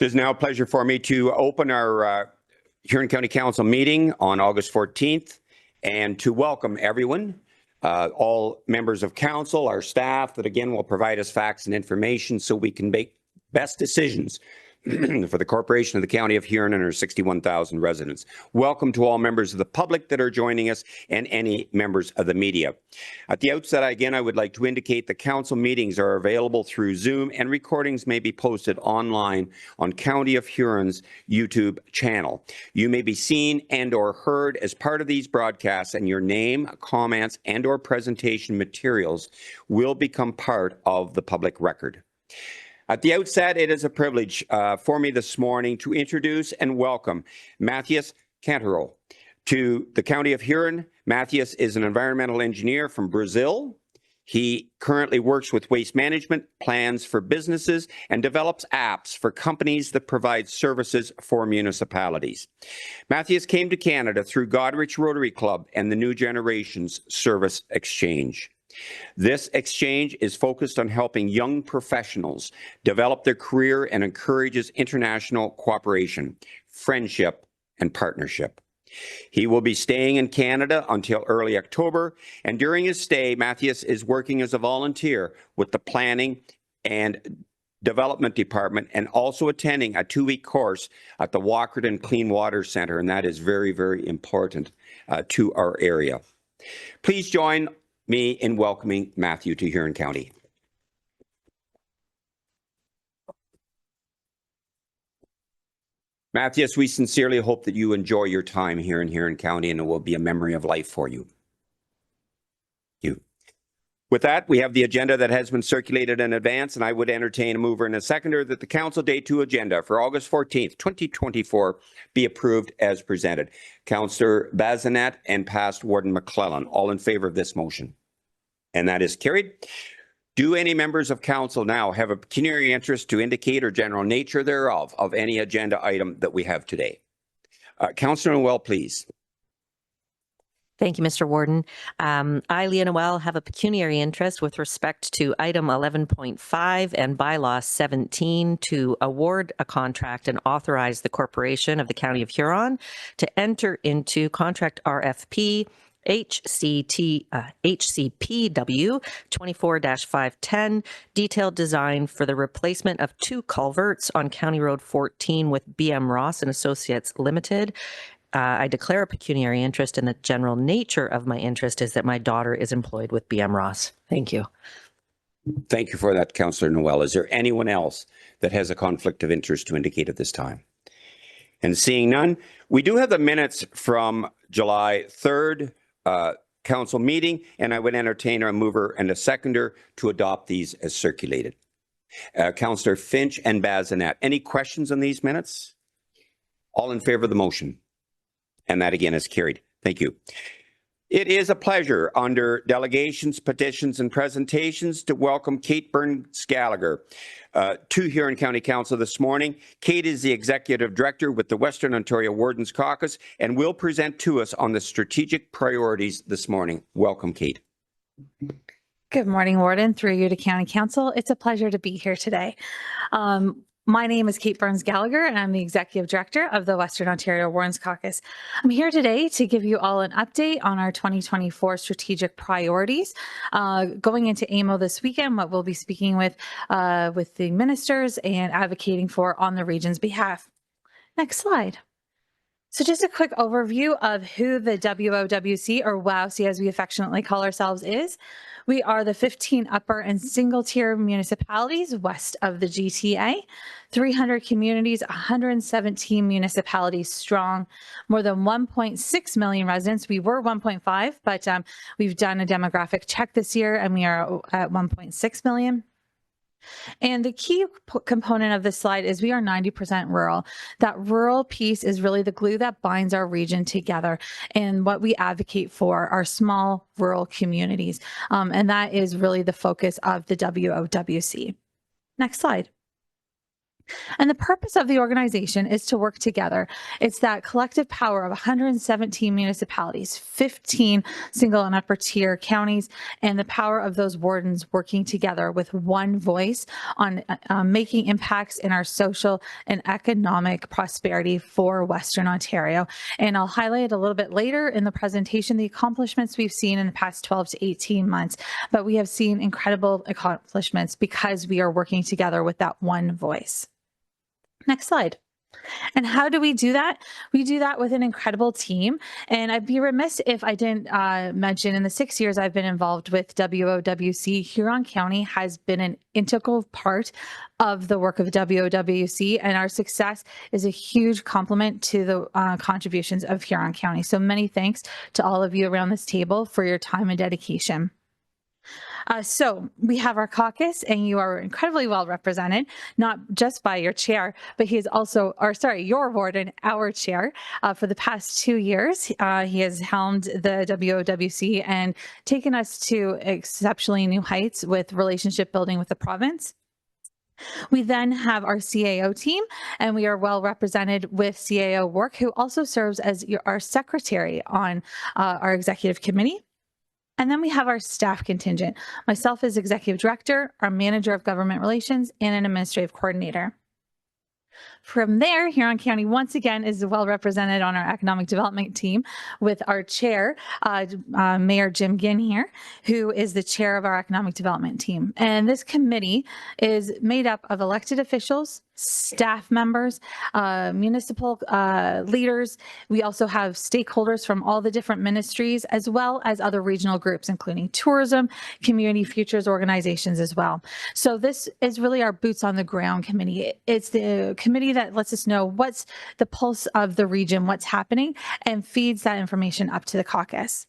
It is now a pleasure for me to open our Huron County Council meeting on August 14th and to welcome everyone, all members of council, our staff that again will provide us facts and information so we can make best decisions for the corporation of the County of Huron and our 61,000 residents. Welcome to all members of the public that are joining us and any members of the media. At the outset, again, I would like to indicate the council meetings are available through Zoom and recordings may be posted online on County of Huron's YouTube channel. You may be seen and or heard as part of these broadcasts, and your name, comments, and or presentation materials will become part of the public record. At the outset, it is a privilege for me this morning to introduce and welcome Matthias Cantero to the County of Huron. Matthias is an environmental engineer from Brazil. He currently works with waste management, plans for businesses, and develops apps for companies that provide services for municipalities. Matthias came to Canada through Goderich Rotary Club and the New Generations Service Exchange. This exchange is focused on helping young professionals develop their career and encourages international cooperation, friendship, and partnership. He will be staying in Canada until early October, and during his stay, Matthias is working as a volunteer with the Planning and Development Department and also attending a 2-week course at the Walkerton Clean Water Centre, and that is very, very important to our area. Please join me in welcoming Matthew to Huron County. Matthias, we sincerely hope that you enjoy your time here in Huron County and it will be a memory of life for you. With that, we have the agenda that has been circulated in advance, and I would entertain a mover and a seconder that the Council Day 2 agenda for August 14th, 2024 be approved as presented. Councillor Bazinet and past Warden McClellan, all in favor of this motion? And that is carried. Do any members of council now have a pecuniary interest to indicate or general nature thereof of any agenda item that we have today? Councillor Noel, please. Thank you, Mr. Warden. I, Leah Noel, have a pecuniary interest with respect to item 11.5 and bylaw 17 to award a contract and authorize the corporation of the County of Huron to enter into contract RFP HCPW 24-510 detailed design for the replacement of 2 culverts on County Road 14 with BM Ross and Associates Limited. I declare a pecuniary interest, and the general nature of my interest is that my daughter is employed with BM Ross. Thank you. Thank you for that, Councillor Noel. Is there anyone else that has a conflict of interest to indicate at this time? And seeing none, we do have the minutes from July 3rd council meeting, and I would entertain a mover and a seconder to adopt these as circulated. Councillor Finch and Bazinet, any questions on these minutes? All in favor of the motion? And that again is carried. Thank you. It is a pleasure under delegations, petitions, and presentations to welcome Kate Burns-Gallagher to Huron County Council this morning. Kate is the Executive Director with the Western Ontario Wardens Caucus and will present to us on the strategic priorities this morning. Welcome, Kate. Good morning, Warden. Through you to County Council. It's a pleasure to be here today. My name is Kate Burns-Gallagher, and I'm the Executive Director of the Western Ontario Wardens Caucus. I'm here today to give you all an update on our 2024 strategic priorities. Going into AMO this weekend, what we'll be speaking with the ministers and advocating for on the region's behalf. Next slide. So just a quick overview of who the WOWC, or WOWC as we affectionately call ourselves, is. We are the 15 upper and single tier municipalities west of the GTA, 300 communities, 117 municipalities strong, more than 1.6 million residents. We were 1.5, but we've done a demographic check this year and we are at 1.6 million. And the key component of this slide is we are 90% rural. That rural piece is really the glue that binds our region together. And what we advocate for are small rural communities. And that is really the focus of the WOWC. Next slide. And the purpose of the organization is to work together. It's that collective power of 117 municipalities, 15 single and upper tier counties, and the power of those wardens working together with one voice on making impacts in our social and economic prosperity for Western Ontario. And I'll highlight a little bit later in the presentation the accomplishments we've seen in the past 12 to 18 months, but we have seen incredible accomplishments because we are working together with that one voice. Next slide. And how do we do that? We do that with an incredible team. And I'd be remiss if I didn't mention in the 6 years I've been involved with WOWC, Huron County has been an integral part of the work of WOWC, and our success is a huge compliment to the contributions of Huron County. So many thanks to all of you around this table for your time and dedication. So we have our caucus, and you are incredibly well represented, not just by your chair, but he is also, your warden, our chair, for the past 2 years. He has helmed the WOWC and taken us to exceptionally new heights with relationship building with the province. We then have our CAO team, and we are well represented with CAO Work, who also serves as our secretary on our executive committee. And then we have our staff contingent, myself as executive director, our manager of government relations, and an administrative coordinator. From there, Huron County once again is well represented on our economic development team with our chair, Mayor Jim Ginn here, who is the chair of our economic development team. And this committee is made up of elected officials, staff members, municipal leaders. We also have stakeholders from all the different ministries, as well as other regional groups, including tourism, community futures organizations as well. So this is really our boots on the ground committee. It's the committee that lets us know what's the pulse of the region, what's happening, and feeds that information up to the caucus.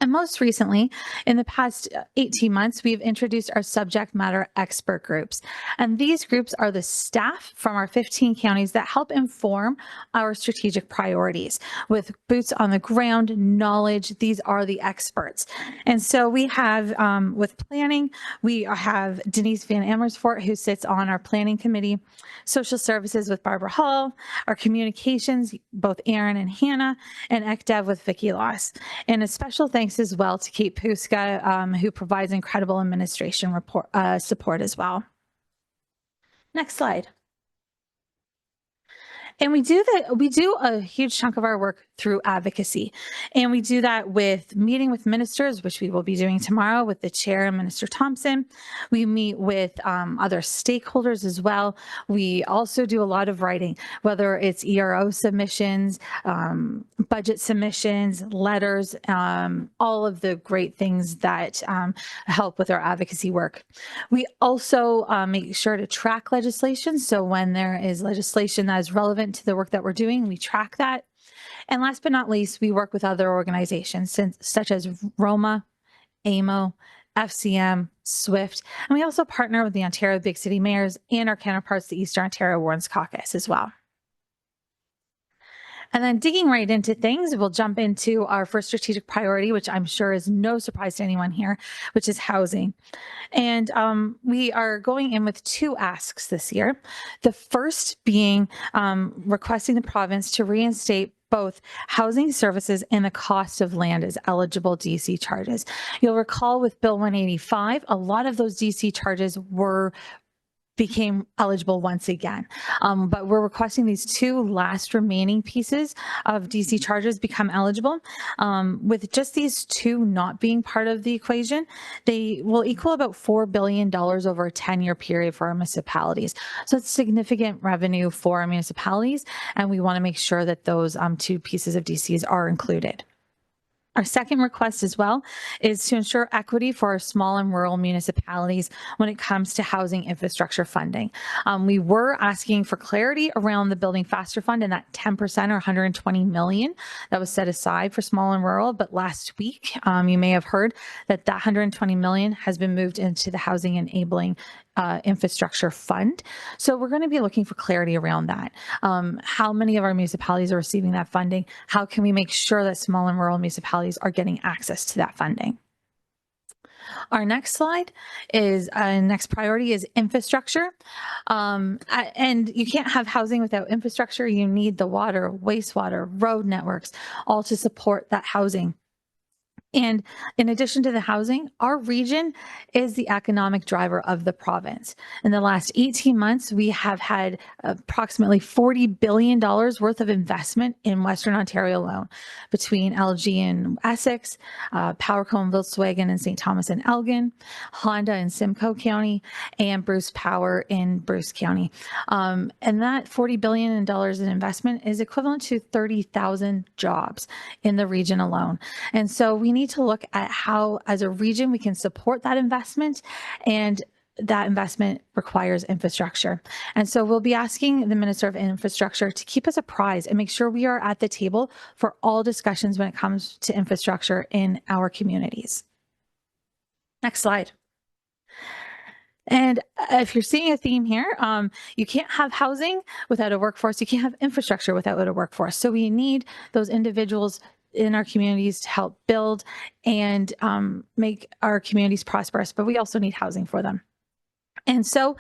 And most recently, in the past 18 months, we've introduced our subject matter expert groups. And these groups are the staff from our 15 counties that help inform our strategic priorities with boots on the ground knowledge. These are the experts. And so we have, with planning, we have Denise Van Amersfoort, who sits on our planning committee, social services with Barbara Hall, our communications, both Aaron and Hannah, and ECDev with Vicki Loss. And a special thanks as well to Kate Puska, who provides incredible administration support as well. Next slide. And we do a huge chunk of our work through advocacy. And we do that with meeting with ministers, which we will be doing tomorrow with the chair, Minister Thompson. We meet with other stakeholders as well. We also do a lot of writing, whether it's ERO submissions, budget submissions, letters, all of the great things that help with our advocacy work. We also make sure to track legislation. So when there is legislation that is relevant to the work that we're doing, we track that. And last but not least, we work with other organizations such as Roma, AMO, FCM, SWIFT, and we also partner with the Ontario Big City Mayors and our counterparts, the Eastern Ontario Wardens Caucus as well. And then digging right into things, we'll jump into our first strategic priority, which I'm sure is no surprise to anyone here, which is housing. And we are going in with 2 asks this year. The first being requesting the province to reinstate both housing services and the cost of land as eligible DC charges. You'll recall with Bill 185, a lot of those DC charges became eligible once again. But we're requesting these 2 last remaining pieces of DC charges become eligible. With just these 2 not being part of the equation, they will equal about $4 billion over a 10-year period for our municipalities. So it's significant revenue for our municipalities, and we want to make sure that those 2 pieces of DCs are included. Our second request as well is to ensure equity for our small and rural municipalities when it comes to housing infrastructure funding. We were asking for clarity around the Building Faster Fund and that 10% or 120 million that was set aside for small and rural. But last week, you may have heard that 120 million has been moved into the Housing Enabling Infrastructure Fund. So we're going to be looking for clarity around that. How many of our municipalities are receiving that funding? How can we make sure that small and rural municipalities are getting access to that funding? Our next slide is next priority is infrastructure. And you can't have housing without infrastructure. You need the water, wastewater, road networks, all to support that housing. And in addition to the housing, our region is the economic driver of the province. In the last 18 months, we have had approximately $40 billion worth of investment in Western Ontario alone, between LG and Essex, Powerco and Volkswagen in St. Thomas and Elgin, Honda in Simcoe County, and Bruce Power in Bruce County. And that $40 billion in investment is equivalent to 30,000 jobs in the region alone. And so we need to look at how, as a region, we can support that investment, and that investment requires infrastructure. And so we'll be asking the Minister of Infrastructure to keep us apprised and make sure we are at the table for all discussions when it comes to infrastructure in our communities. Next slide. And if you're seeing a theme here, you can't have housing without a workforce. You can't have infrastructure without a workforce. So we need those individuals in our communities to help build and make our communities prosperous, but we also need housing for them. And so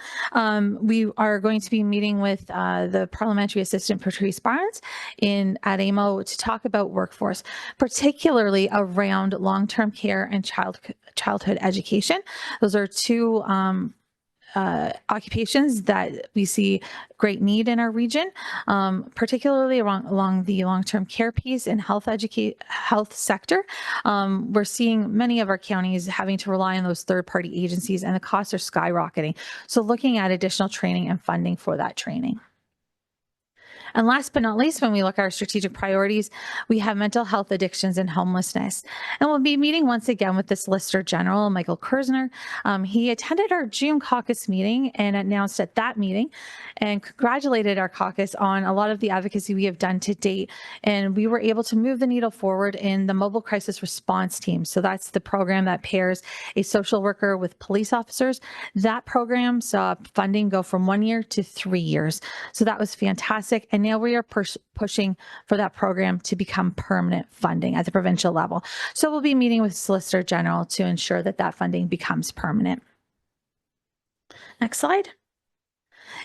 we are going to be meeting with the Parliamentary Assistant Patrice Barnes at AMO to talk about workforce, particularly around long-term care and childhood education. Those are two occupations that we see great need in our region, particularly along the long-term care piece and health sector. We're seeing many of our counties having to rely on those third-party agencies, and the costs are skyrocketing. So looking at additional training and funding for that training. And last but not least, when we look at our strategic priorities, we have mental health, addictions, and homelessness. And we'll be meeting once again with the Solicitor General, Michael Kersner. He attended our June caucus meeting and announced at that meeting and congratulated our caucus on a lot of the advocacy we have done to date. And we were able to move the needle forward in the Mobile Crisis Response Team. So that's the program that pairs a social worker with police officers. That program saw funding go from 1 year to 3 years. So that was fantastic. And now we are pushing for that program to become permanent funding at the provincial level. So we'll be meeting with Solicitor General to ensure that that funding becomes permanent. Next slide.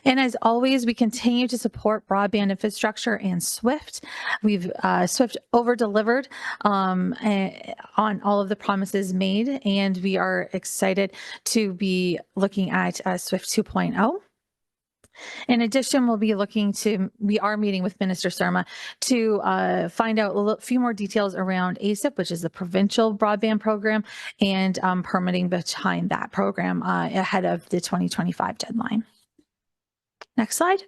And as always, we continue to support broadband infrastructure and SWIFT. We've SWIFT over-delivered on all of the promises made, and we are excited to be looking at SWIFT 2.0. In addition, we are meeting with Minister Surma to find out a few more details around ASIP, which is the provincial broadband program, and permitting behind that program ahead of the 2025 deadline. Next slide.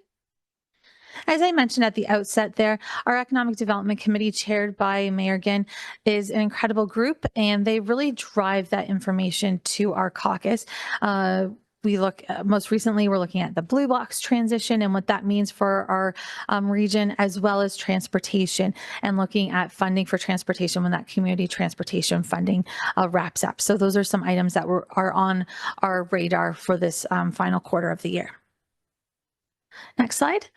As I mentioned at the outset there, our Economic Development Committee, chaired by Mayor Ginn, is an incredible group, and they really drive that information to our caucus. We look most recently, we're looking at the Blue Box transition and what that means for our region, as well as transportation, and looking at funding for transportation when that community transportation funding wraps up. So those are some items that are on our radar for this final quarter of the year. Next slide.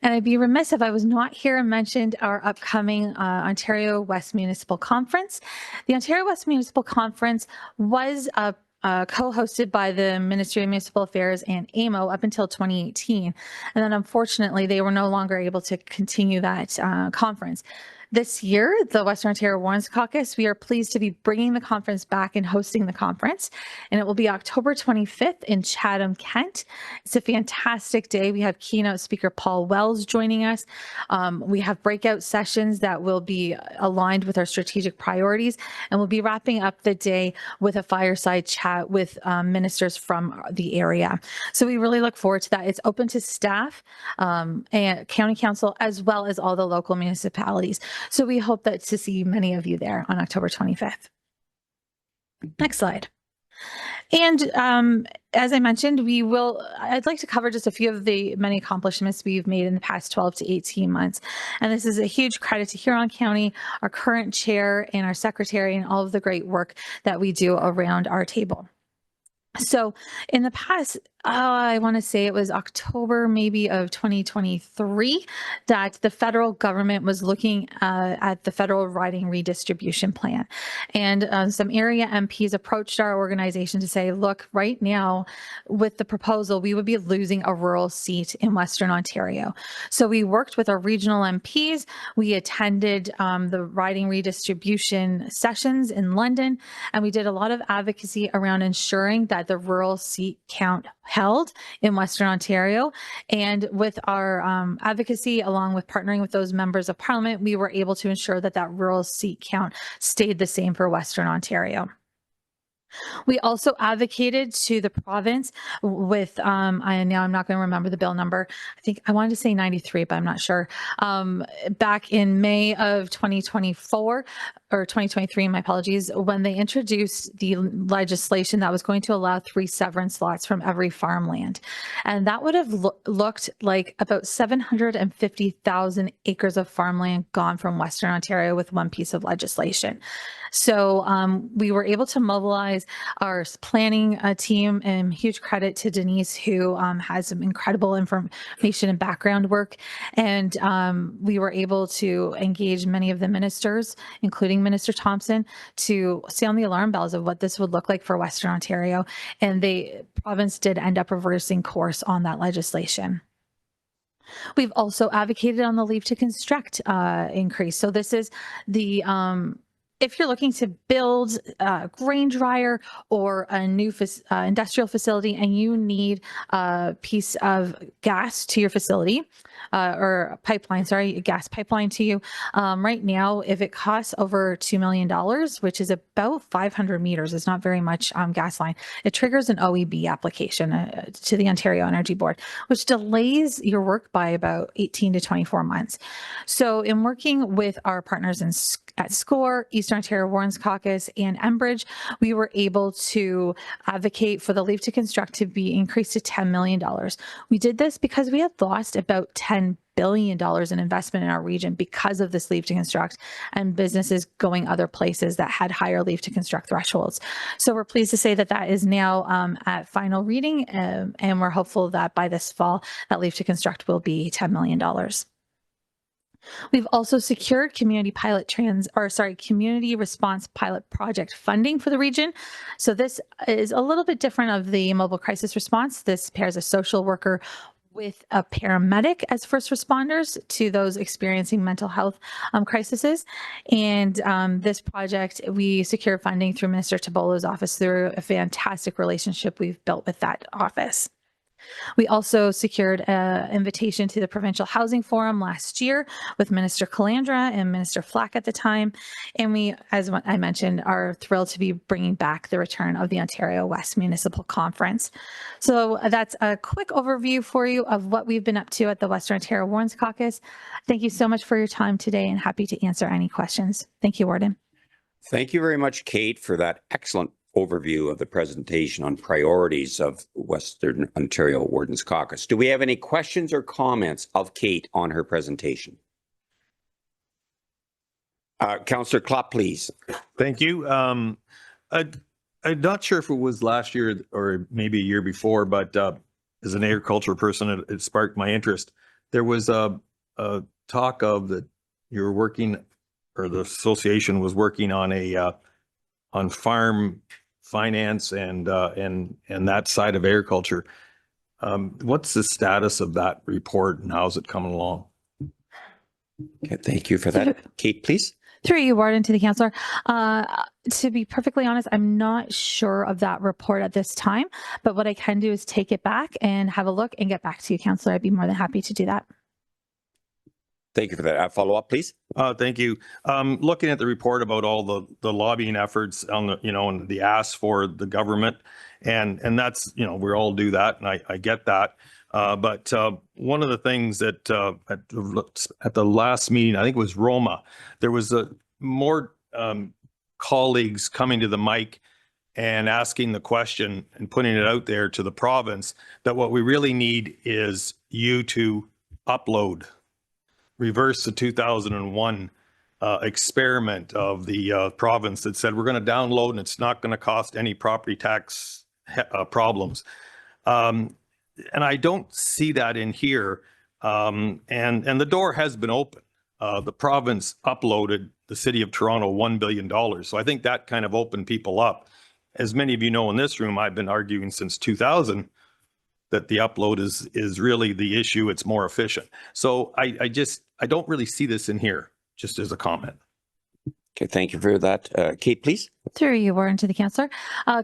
And I'd be remiss if I was not here and mentioned our upcoming Ontario West Municipal Conference. The Ontario West Municipal Conference was co-hosted by the Ministry of Municipal Affairs and AMO up until 2018. And then unfortunately, they were no longer able to continue that conference. This year, the Western Ontario Warrens Caucus, we are pleased to be bringing the conference back and hosting the conference. And it will be October 25th in Chatham, Kent. It's a fantastic day. We have keynote speaker Paul Wells joining us. We have breakout sessions that will be aligned with our strategic priorities. And we'll be wrapping up the day with a fireside chat with ministers from the area. So we really look forward to that. It's open to staff and county council, as well as all the local municipalities. So we hope to see many of you there on October 25th. Next slide. And as I mentioned, I'd like to cover just a few of the many accomplishments we've made in the past 12 to 18 months. And this is a huge credit to Huron County, our current chair and our secretary, and all of the great work that we do around our table. So in the past I want to say it was October maybe of 2023 that the federal government was looking at the federal riding redistribution plan. And some area MPs approached our organization to say, look, right now with the proposal, we would be losing a rural seat in Western Ontario. So we worked with our regional MPs. We attended the riding redistribution sessions in London, and we did a lot of advocacy around ensuring that the rural seat count held in Western Ontario. And with our advocacy, along with partnering with those members of parliament, we were able to ensure that that rural seat count stayed the same for Western Ontario. We also advocated to the province with, now I'm not going to remember the bill number. I think I wanted to say 93, but I'm not sure. Back in May of 2024 or 2023, my apologies, when they introduced the legislation that was going to allow 3 severance lots from every farmland. And that would have looked like about 750,000 acres of farmland gone from Western Ontario with one piece of legislation. So we were able to mobilize our planning team, and huge credit to Denise, who has some incredible information and background work. And we were able to engage many of the ministers, including Minister Thompson, to sound the alarm bells of what this would look like for Western Ontario. And the province did end up reversing course on that legislation. We've also advocated on the leave to construct increase. So this is the if you're looking to build a grain dryer or a new industrial facility and you need a piece of gas to your facility, or a pipeline, sorry, a gas pipeline to you, right now, if it costs over $2 million, which is about 500 meters, it's not very much gas line, it triggers an OEB application to the Ontario Energy Board, which delays your work by about 18 to 24 months. So in working with our partners at SCORE, Eastern Ontario Warrens Caucus, and Enbridge, we were able to advocate for the leave to construct to be increased to $10 million. We did this because we had lost about $10 billion in investment in our region because of this leave to construct and businesses going other places that had higher leave to construct thresholds. So we're pleased to say that that is now at final reading, and we're hopeful that by this fall, that leave to construct will be $10 million. We've also secured community response pilot project funding for the region. So this is a little bit different of the mobile crisis response. This pairs a social worker with a paramedic as first responders to those experiencing mental health crises. And this project, we secured funding through Minister Tabolo's office through a fantastic relationship we've built with that office. We also secured an invitation to the Provincial Housing Forum last year with Minister Calandra and Minister Flack at the time. And we, as I mentioned, are thrilled to be bringing back the return of the Ontario West Municipal Conference. So that's a quick overview for you of what we've been up to at the Western Ontario Warrens Caucus. Thank you so much for your time today, and happy to answer any questions. Thank you, Warden. Thank you very much, Kate, for that excellent overview of the presentation on priorities of Western Ontario Wardens Caucus. Do we have any questions or comments of Kate on her presentation? Councillor Klopp, please. Thank you. I'm not sure if it was last year or maybe a year before, but as an agriculture person, it sparked my interest. There was a talk of that you were working, or the association was working on on farm finance and that side of agriculture. What's the status of that report and how's it coming along? Okay, thank you for that. Kate, please. Through you, Warden, to the councillor. To be perfectly honest, I'm not sure of that report at this time, but what I can do is take it back and have a look and get back to you, councillor. I'd be more than happy to do that. Thank you for that. Follow up, please. Thank you. Looking at the report about all the lobbying efforts on the, and the ask for the government, and that's, we all do that, and I get that. But one of the things that at the last meeting, I think it was Roma, there was more colleagues coming to the mic and asking the question and putting it out there to the province that what we really need is you to reverse the 2001 experiment of the province that said we're going to download and it's not going to cost any property tax problems. And I don't see that in here. And the door has been open. The province uploaded the City of Toronto $1 billion. So I think that kind of opened people up. As many of you know in this room, I've been arguing since 2000 that the upload is really the issue. It's more efficient. So I don't really see this in here, just as a comment. Okay, thank you for that. Kate, please. Through you, Warren, to the councillor.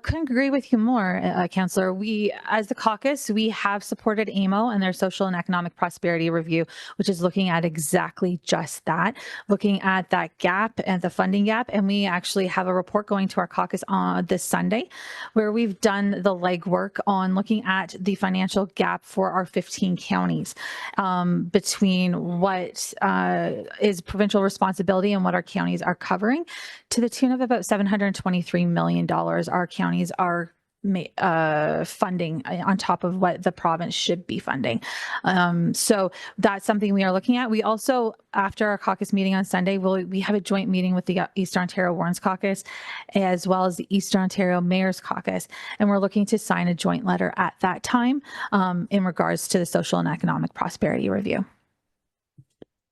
Couldn't agree with you more, councillor. We, as the caucus, we have supported AMO and their social and economic prosperity review, which is looking at exactly just that, looking at that gap and the funding gap. And we actually have a report going to our caucus on this Sunday, where we've done the legwork on looking at the financial gap for our 15 counties between what is provincial responsibility and what our counties are covering, to the tune of about $723 million. Our counties are funding on top of what the province should be funding. So that's something we are looking at. We also, after our caucus meeting on Sunday, we have a joint meeting with the Eastern Ontario Warrens Caucus, as well as the Eastern Ontario Mayor's Caucus. And we're looking to sign a joint letter at that time in regards to the social and economic prosperity review.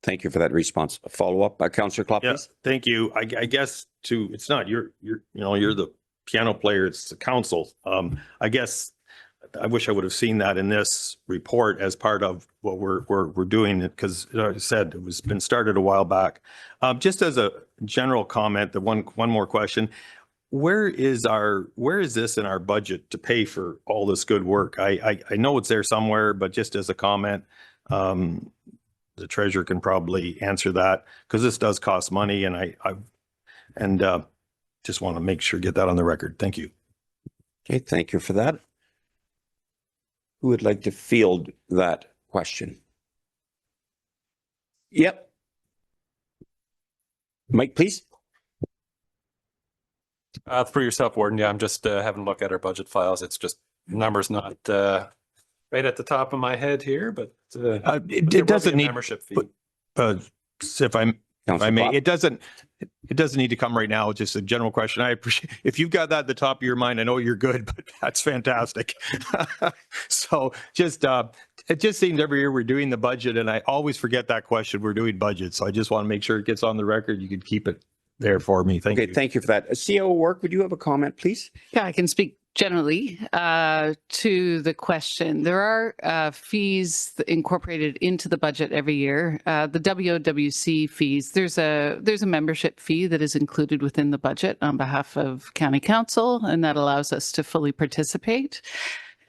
Thank you for that response. A follow-up, Councillor Klopp, Yeah, please. thank you. I guess it's not you're the piano player. It's the council. I guess I wish I would have seen that in this report as part of what we're doing, because as I said, it was been started a while back. Just as a general comment, the one more question. Where is this in our budget to pay for all this good work? I know it's there somewhere, but just as a comment, the treasurer can probably answer that, because this does cost money, and I just want to make sure, get that on the record. Thank you. Okay, thank you for that. Who would like to field that question? Yep. Mike, please. For yourself, Warden. Yeah, I'm just having a look at our budget files. It's just numbers not right at the top of my head here, but It doesn't need membership fee. if I may, it doesn't need to come right now. It's just a general question. I appreciate if you've got that at the top of your mind. I know you're good, but that's fantastic. So just it just seems every year we're doing the budget, and I always forget that question. We're doing budget, so I just want to make sure it gets on the record. You can keep it there for me. Thank you. Okay, thank you for that. CEO Work, would you have a comment, please? Yeah, I can speak generally to the question. There are fees incorporated into the budget every year. The WOWC fees, there's a membership fee that is included within the budget on behalf of County Council, and that allows us to fully participate.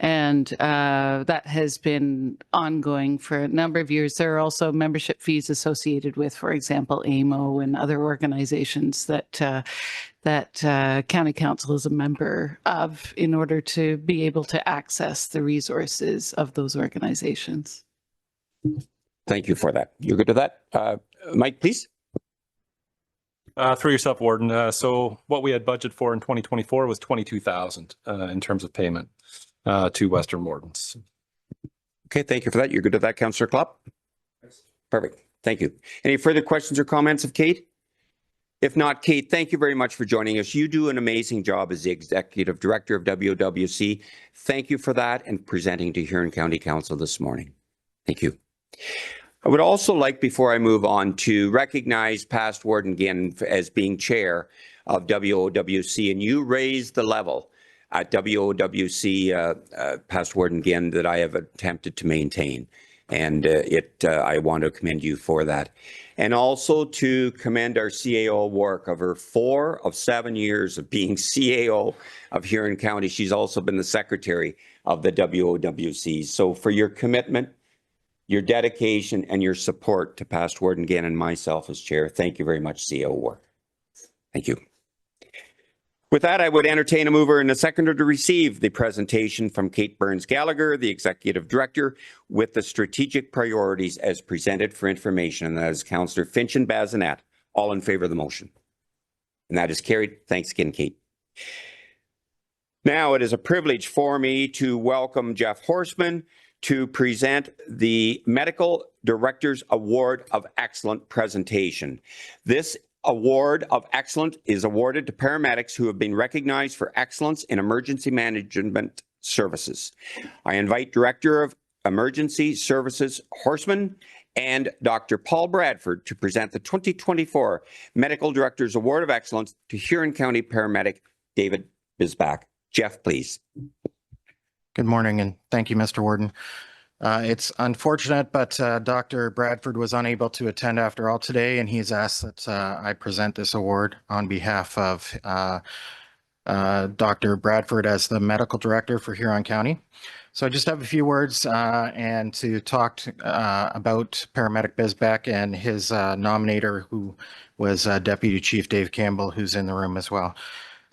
And that has been ongoing for a number of years. There are also membership fees associated with, for example, AMO and other organizations that County Council is a member of in order to be able to access the resources of those organizations. Thank you for that. You're good to that. Mike, please. Through yourself, Warden. So what we had budget for in 2024 was $22,000 in terms of payment to Western Wardens. Okay, thank you for that. You're good to that, Councillor Klopp? Perfect. Thank you. Any further questions or comments of Kate? If not, Kate, thank you very much for joining us. You do an amazing job as the Executive Director of WOWC. Thank you for that and presenting to Huron County Council this morning. Thank you. I would also like, before I move on, to recognize past Warden Ginn as being chair of WOWC, and you raised the level at WOWC, past Warden Ginn, that I have attempted to maintain. And I want to commend you for that. And also to commend our CAO work of her 4 of 7 years of being CAO of Huron County. She's also been the secretary of the WOWC. So for your commitment, your dedication, and your support to past Warden Ginn and myself as chair, thank you very much, CAO work. Thank you. With that, I would entertain a mover and a seconder to receive the presentation from Kate Burns-Gallagher, the Executive Director, with the strategic priorities as presented for information. And that is Councillor Finch and Bazinet. All in favor of the motion. And that is carried. Thanks again, Kate. Now it is a privilege for me to welcome Jeff Horseman to present the Medical Director's Award of Excellent presentation. This Award of Excellence is awarded to paramedics who have been recognized for excellence in emergency management Services. I invite Director of Emergency Services Horseman and Dr. Paul Bradford to present the 2024 Medical Director's Award of Excellence to Huron County Paramedic David Bisbach. Jeff, please. Good morning, and thank you, Mr. Warden. It's unfortunate, but Dr. Bradford was unable to attend after all today, and he's asked that I present this award on behalf of Dr. Bradford as the Medical Director for Huron County. So I just have a few words and to talk about Paramedic Bisbach and his nominator, who was Deputy Chief Dave Campbell, who's in the room as well.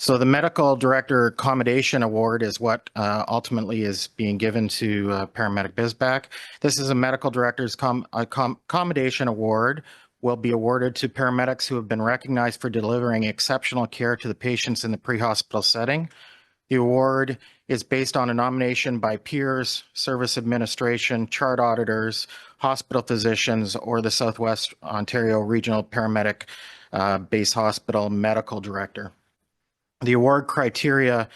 So the Medical Director Accommodation Award is what ultimately is being given to Paramedic Bisbach. This is a Medical Director's Accommodation Award, will be awarded to paramedics who have been recognized for delivering exceptional care to the patients in the pre-hospital setting. The award is based on a nomination by peers, service administration, chart auditors, hospital physicians, or the Southwest Ontario Regional Paramedic Base Hospital Medical Director. The award criteria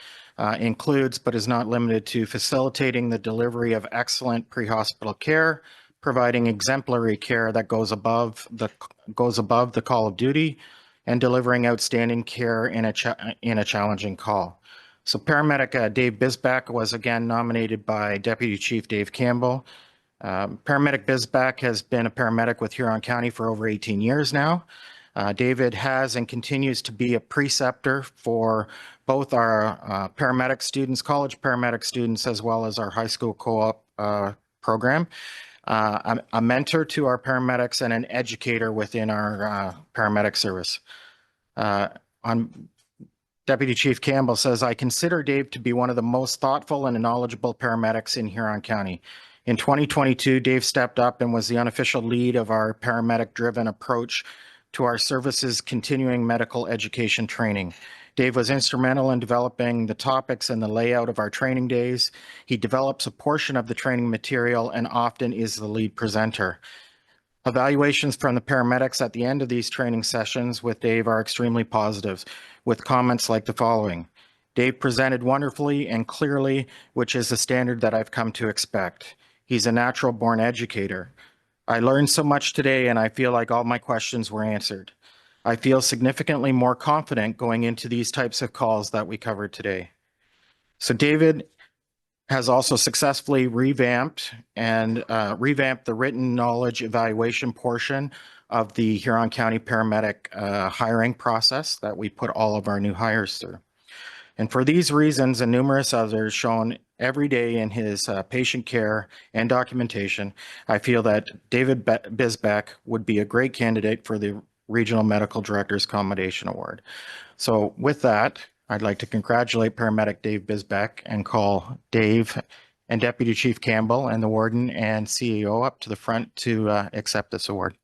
includes, but is not limited to, facilitating the delivery of excellent pre-hospital care, providing exemplary care that goes above the call of duty, and delivering outstanding care in a challenging call. So Paramedic Dave Bisbach was again nominated by Deputy Chief Dave Campbell. Paramedic Bisbach has been a paramedic with Huron County for over 18 years now. David has and continues to be a preceptor for both our paramedic students, college paramedic students, as well as our high school co-op program. A mentor to our paramedics and an educator within our paramedic service. Deputy Chief Campbell says, I consider Dave to be one of the most thoughtful and knowledgeable paramedics in Huron County. In 2022, Dave stepped up and was the unofficial lead of our paramedic-driven approach to our service's continuing medical education training. Dave was instrumental in developing the topics and the layout of our training days. He develops a portion of the training material and often is the lead presenter. Evaluations from the paramedics at the end of these training sessions with Dave are extremely positive, with comments like the following. Dave presented wonderfully and clearly, which is the standard that I've come to expect. He's a natural-born educator. I learned so much today, and I feel like all my questions were answered. I feel significantly more confident going into these types of calls that we covered today. So David has also successfully revamped the written knowledge evaluation portion of the Huron County paramedic hiring process that we put all of our new hires through. And for these reasons and numerous others shown every day in his patient care and documentation, I feel that David Bisbach would be a great candidate for the Regional Medical Director's Accommodation Award. So with that, I'd like to congratulate Paramedic Dave Bisbach and call Dave and Deputy Chief Campbell and the Warden and CEO up to the front to accept this award.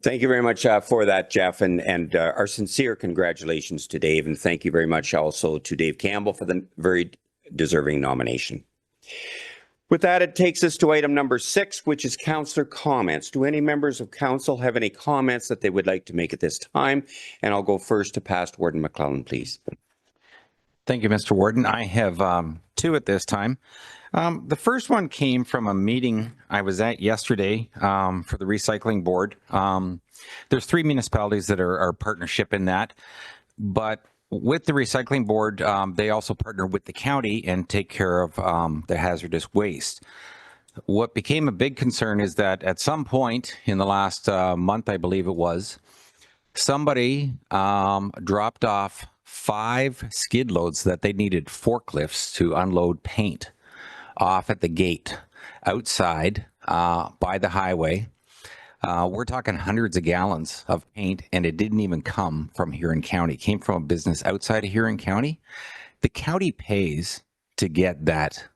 Thank you very much for that, Jeff, and our sincere congratulations to Dave, and thank you very much also to Dave Campbell for the very deserving nomination. With that, it takes us to item number 6, which is councillor comments. Do any members of council have any comments that they would like to make at this time? And I'll go first to past Warden McClellan, please. Thank you, Mr. Warden. I have 2 at this time. The first one came from a meeting I was at yesterday for the recycling board. There's 3 municipalities that are partnership in that, but with the recycling board, they also partner with the county and take care of the hazardous waste. what became a big concern is that at some point in the last month, I believe it was, somebody dropped off 5 skid loads that they needed forklifts to unload paint off at the gate outside by the highway. We're talking hundreds of gallons of paint, and it didn't even come from Huron County. It came from a business outside of Huron County. The county pays to get that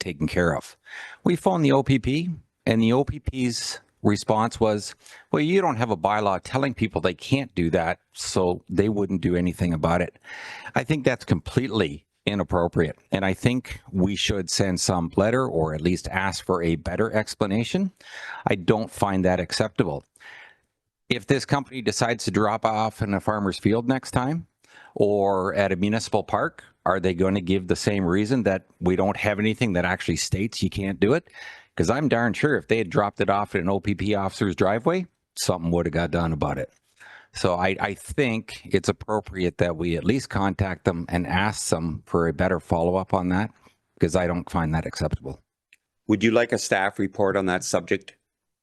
taken care of. We phoned the OPP, and the OPP's response was, well, you don't have a bylaw telling people they can't do that, so they wouldn't do anything about it. I think that's completely inappropriate, and I think we should send some letter or at least ask for a better explanation. I don't find that acceptable. If this company decides to drop off in a farmer's field next time or at a municipal park, are they going to give the same reason that we don't have anything that actually states you can't do it? Because I'm darn sure if they had dropped it off at an OPP officer's driveway, something would have got done about it. So I think it's appropriate that we at least contact them and ask them for a better follow-up on that, because I don't find that acceptable. Would you like a staff report on that subject,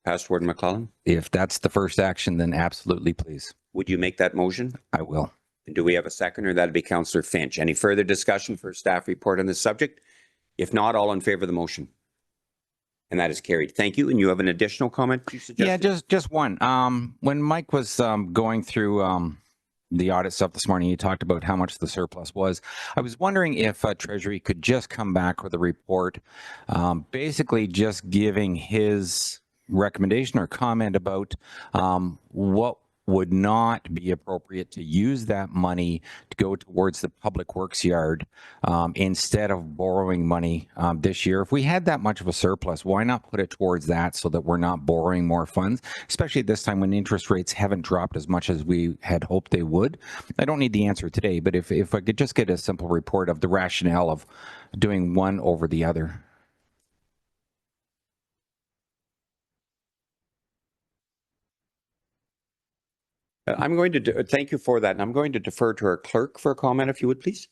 Past Warden McClellan? If that's the first action, then absolutely, please. Would you make that motion? I will. Do we have a second, or that'd be Councillor Finch? Any further discussion for staff report on this subject? If not, all in favor of the motion? And that is carried. Thank you. And you have an additional comment you suggested? Yeah, just one. When Mike was going through the audit stuff this morning, he talked about how much the surplus was. I was wondering if Treasury could just come back with a report, basically just giving his recommendation or comment about what would not be appropriate to use that money to go towards the public works yard instead of borrowing money this year. If we had that much of a surplus, why not put it towards that so that we're not borrowing more funds, especially at this time when interest rates haven't dropped as much as we had hoped they would? I don't need the answer today, but if I could just get a simple report of the rationale of doing one over the other. I'm going to thank you for that. And I'm going to defer to our clerk for a comment, if you would, please.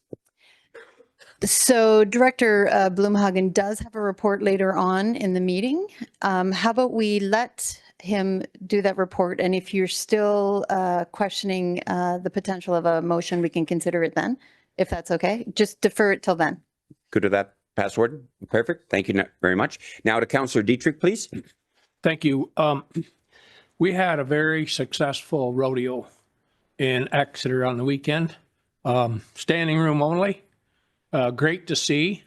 So Director Blumhagen does have a report later on in the meeting. How about we let him do that report? And if you're still questioning the potential of a motion, we can consider it then, if that's okay. Just defer it till then. Good to that, Past Warden. Perfect. Thank you very much. Now to Councillor Dietrich, please. Thank you. We had a very successful rodeo in Exeter on the weekend. Standing room only. Great to see.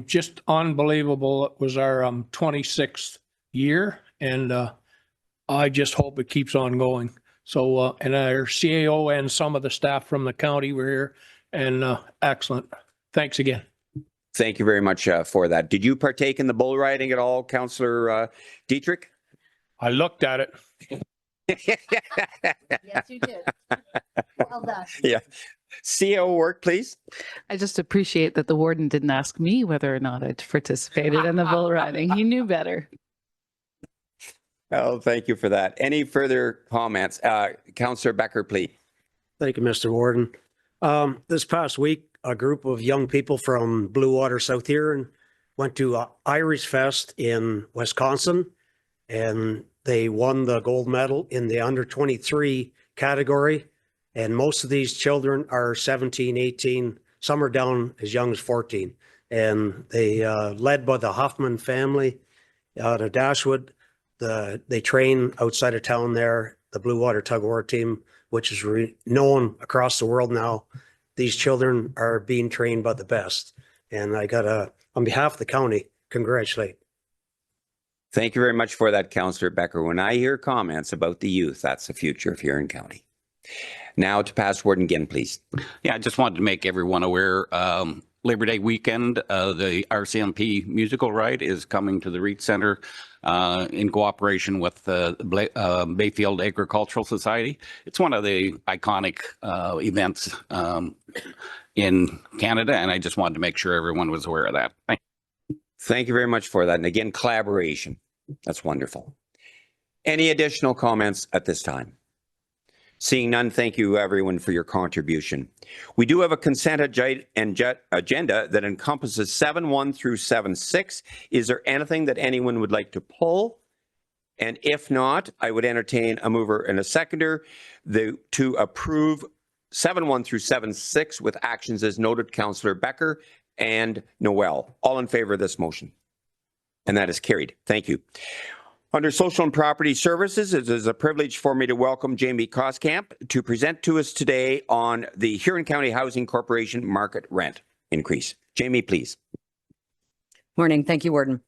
Just unbelievable. It was our 26th year, and I just hope it keeps on going. So, and our CAO and some of the staff from the county were here, and excellent. Thanks again. Thank you very much for that. Did you partake in the bull riding at all, Councillor Dietrich? I looked at it. Yes, you did. Well done. Yeah. CO work, please. I just appreciate that the warden didn't ask me whether or not I participated in the bull riding. He knew better. Oh, thank you for that. Any further comments? Councillor Becker, please. Thank you, Mr. Warden. This past week, a group of young people from Blue Water, South Huron went to Irish Fest in Wisconsin, and they won the gold medal in the under 23 category. And most of these children are 17, 18, some are down as young as 14. And they led by the Hoffman family out of Dashwood. They train outside of town there, the Blue Water Tug of War team, which is known across the world now. These children are being trained by the best. And I got on behalf of the county, congratulate. Thank you very much for that, Councillor Becker. When I hear comments about the youth, that's the future of Huron County. Now to Past Warden Ginn, please. Yeah, I just wanted to make everyone aware, Labor Day weekend, the RCMP musical ride is coming to the Reed Center in cooperation with the Bayfield Agricultural Society. It's one of the iconic events in Canada, and I just wanted to make sure everyone was aware of that. Thank you very much for that. And again, collaboration. That's wonderful. Any additional comments at this time? Seeing none, thank you everyone for your contribution. We do have a consent agenda that encompasses 7.1 through 7.6. Is there anything that anyone would like to pull? And if not, I would entertain a mover and a seconder to approve 7.1 through 7.6 with actions as noted, Councillor Becker and Noel. All in favor of this motion? And that is carried. Thank you. Under Social and Property Services, it is a privilege for me to welcome Jamie Koskamp to present to us today on the Huron County Housing Corporation market rent increase. Jamie, please. Morning. Thank you, Warden.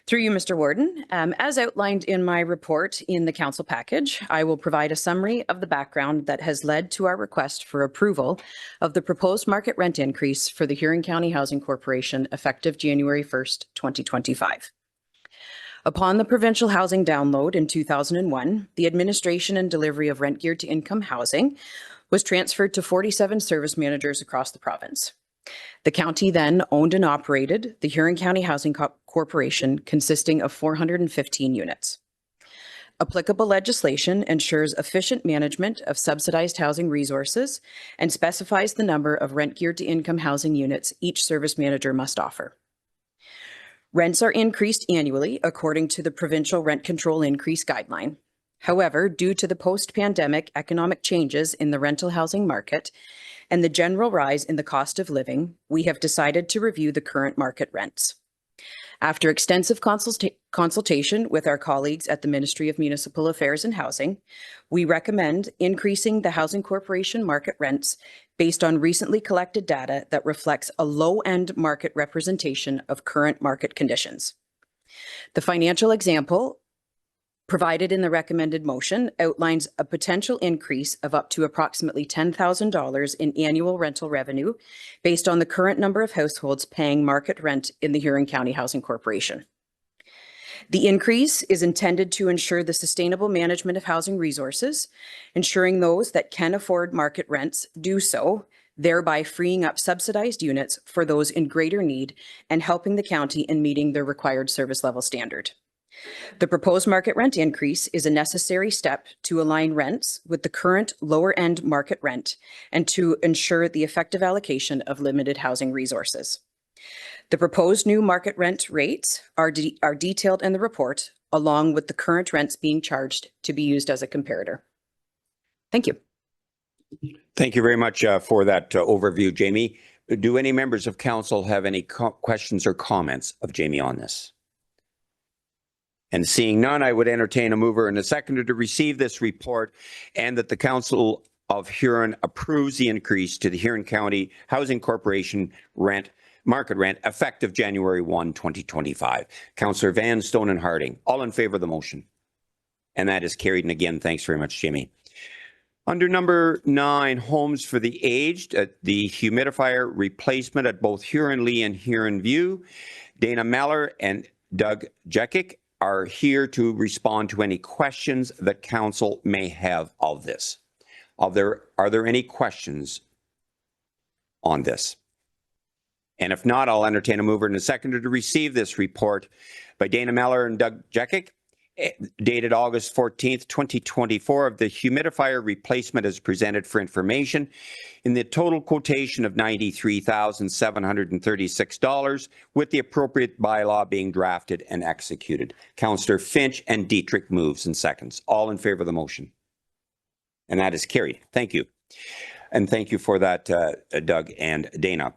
Through you, Mr. Warden, as outlined in my report in the council package, I will provide a summary of the background that has led to our request for approval of the proposed market rent increase for the Huron County Housing Corporation effective January 1st, 2025. Upon the provincial housing download in 2001, the administration and delivery of rent geared to income housing was transferred to 47 service managers across the province. The county then owned and operated the Huron County Housing Corporation, consisting of 415 units. Applicable legislation ensures efficient management of subsidized housing resources and specifies the number of rent geared to income housing units each service manager must offer. Rents are increased annually according to the provincial rent control increase guideline. However, due to the post-pandemic economic changes in the rental housing market and the general rise in the cost of living, we have decided to review the current market rents. After extensive consultation with our colleagues at the Ministry of Municipal Affairs and Housing, we recommend increasing the Housing Corporation market rents based on recently collected data that reflects a low-end market representation of current market conditions. The financial example provided in the recommended motion outlines a potential increase of up to approximately $10,000 in annual rental revenue based on the current number of households paying market rent in the Huron County Housing Corporation. The increase is intended to ensure the sustainable management of housing resources, ensuring those that can afford market rents do so, thereby freeing up subsidized units for those in greater need and helping the county in meeting their required service level standard. The proposed market rent increase is a necessary step to align rents with the current lower-end market rent and to ensure the effective allocation of limited housing resources. The proposed new market rent rates are detailed in the report, along with the current rents being charged to be used as a comparator. Thank you. Thank you very much for that overview, Jamie. Do any members of council have any questions or comments of Jamie on this? And seeing none, I would entertain a mover and a seconder to receive this report and that the Council of Huron approves the increase to the Huron County Housing Corporation market rent effective January 1, 2025. Councillor Van, Stone and Harding, all in favor of the motion. And that is carried. And again, thanks very much, Jamie. Under number 9, homes for the aged, the humidifier replacement at both Huron Lee and Huron View, Dana Meller and Doug Jekic are here to respond to any questions that council may have of this. Are there any questions on this? And if not, I'll entertain a mover and a seconder to receive this report by Dana Meller and Doug Jekic, dated August 14th, 2024, of the humidifier replacement as presented for information in the total quotation of $93,736, with the appropriate bylaw being drafted and executed. Councillor Finch and Dietrich moves and seconds. All in favor of the motion. And that is carried. Thank you. And thank you for that, Doug and Dana.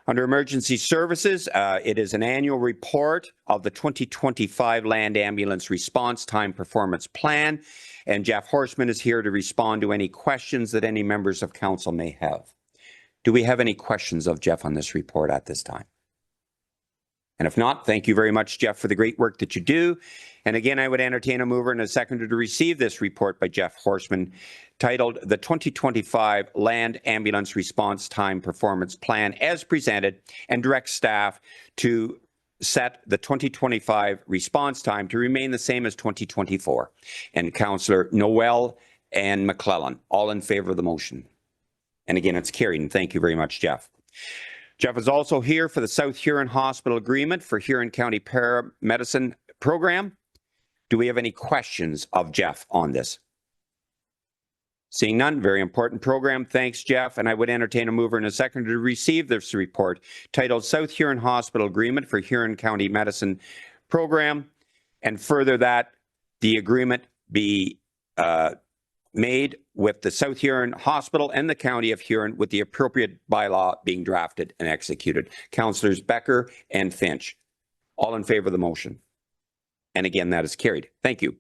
Under Emergency Services, it is an annual report of the 2025 Land Ambulance Response Time Performance Plan, and Jeff Horseman is here to respond to any questions that any members of council may have. Do we have any questions of Jeff on this report at this time? And if not, thank you very much, Jeff, for the great work that you do. And again, I would entertain a mover and a seconder to receive this report by Jeff Horseman, titled the 2025 Land Ambulance Response Time Performance Plan as presented, and direct staff to set the 2025 response time to remain the same as 2024. And Councillor Noel and McClellan, all in favor of the motion. And again, it's carried, and thank you very much, Jeff. Jeff is also here for the South Huron Hospital Agreement for Huron County Paramedicine Program. Do we have any questions of Jeff on this? Seeing none, very important program. Thanks, Jeff. And I would entertain a mover and a seconder to receive this report titled South Huron Hospital Agreement for Huron County Medicine Program. And further that the agreement be made with the South Huron Hospital and the County of Huron with the appropriate bylaw being drafted and executed. Councillors Becker and Finch, all in favor of the motion. And again, that is carried. Thank you.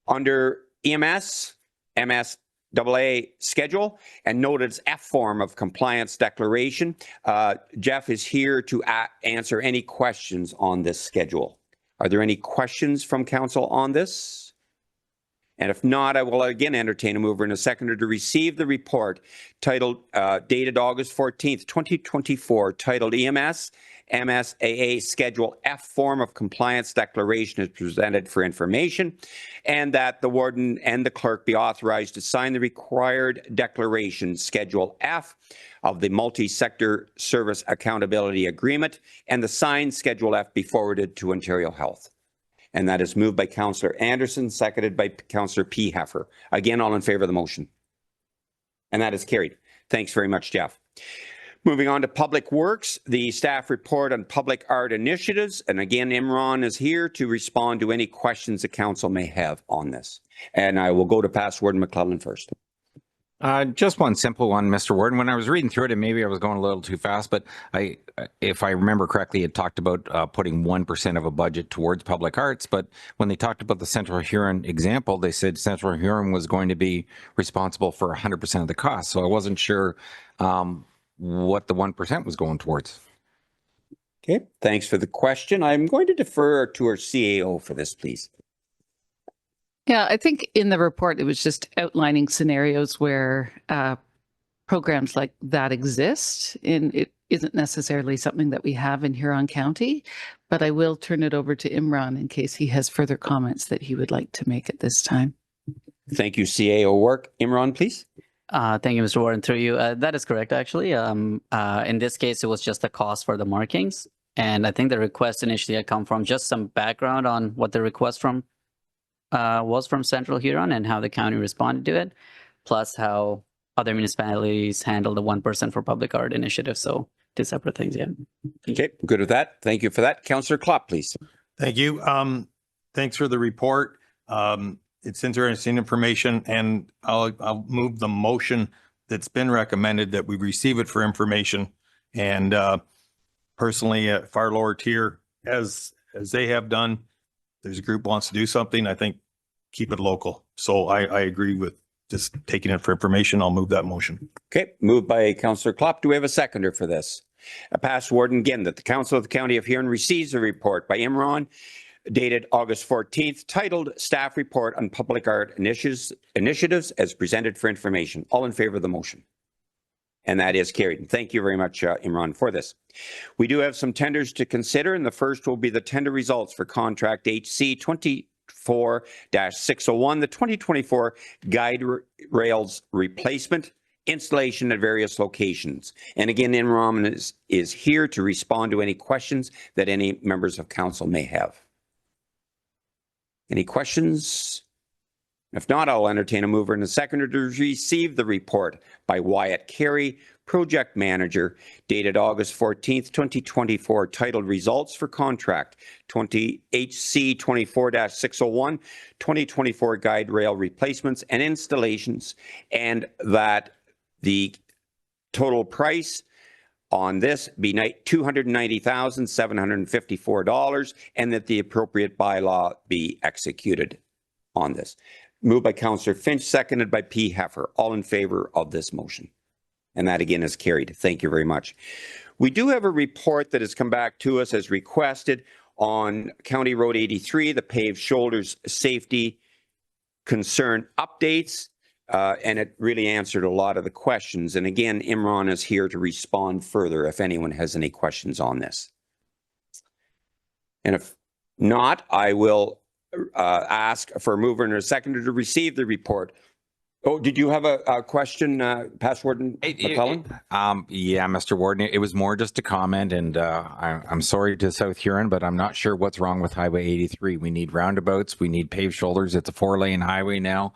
Under EMS, MSAA schedule and noted its F form of compliance declaration. Jeff is here to answer any questions on this schedule. Are there any questions from council on this? And if not, I will again entertain a mover and a seconder to receive the report titled, dated August 14th, 2024, titled EMS MSAA Schedule F Form of Compliance Declaration is presented for information, and that the warden and the clerk be authorized to sign the required declaration Schedule F of the Multi-Sector Service Accountability Agreement, and the signed Schedule F be forwarded to Ontario Health. And that is moved by Councillor Anderson, seconded by Councillor P. Heffer. Again, all in favor of the motion. And that is carried. Thanks very much, Jeff. Moving on to Public Works, the staff report on public art initiatives. And again, Imran is here to respond to any questions the council may have on this. And I will go to past Warden McClellan first. Just one simple one, Mr. Warden. When I was reading through it, and maybe I was going a little too fast, but if I remember correctly, it talked about putting 1% of a budget towards public arts. But when they talked about the Central Huron example, they said Central Huron was going to be responsible for 100% of the cost. So I wasn't sure what the 1% was going towards. Okay, thanks for the question. I'm going to defer to our CAO for this, please. Yeah, I think in the report, it was just outlining scenarios where programs like that exist. And it isn't necessarily something that we have in Huron County, but I will turn it over to Imran in case he has further comments that he would like to make at this time. Thank you, CAO work. Imran, please. Thank you, Mr. Warren, through you. That is correct, actually. In this case, it was just the cost for the markings. And I think the request initially had come from just some background on what the request from was from Central Huron and how the county responded to it, plus how other municipalities handle the 1% for public art initiative. So two separate things, yeah. Okay, good with that. Thank you for that. Councillor Klopp, please. Thank you. Thanks for the report. It's interesting information, and I'll move the motion that's been recommended that we receive it for information. And personally, at far lower tier, as they have done, there's a group wants to do something, I think keep it local. So I agree with just taking it for information. I'll move that motion. Okay, moved by Councillor Klopp. Do we have a seconder for this? A past warden again that the Council of the County of Huron receives a report by Imran dated August 14th titled Staff Report on Public Art Initiatives as presented for information. All in favor of the motion? And that is carried. Thank you very much, Imran, for this. We do have some tenders to consider, and the first will be the tender results for contract HC 24-601, the 2024 guide rails replacement installation at various locations. And again, Imran is here to respond to any questions that any members of council may have. Any questions? If not, I'll entertain a mover and a seconder to receive the report by Wyatt Carey, Project Manager, dated August 14th, 2024, titled Results for Contract HC 24-601, 2024 Guide Rail Replacements and Installations, and that the total price on this be $290,754, and that the appropriate bylaw be executed on this. Moved by Councillor Finch, seconded by P. Heffer. All in favor of this motion. And that again is carried. Thank you very much. We do have a report that has come back to us as requested on County Road 83, the paved shoulders safety concern updates. And it really answered a lot of the questions. And again, Imran is here to respond further if anyone has any questions on this. And if not, I will ask for a mover and a seconder to receive the report Oh, did you have a question, Past Warden McClellan? Yeah, Mr. Warden, it was more just a comment, and I'm sorry to South Huron, but I'm not sure what's wrong with Highway 83. We need roundabouts, we need paved shoulders. It's a 4-lane highway now.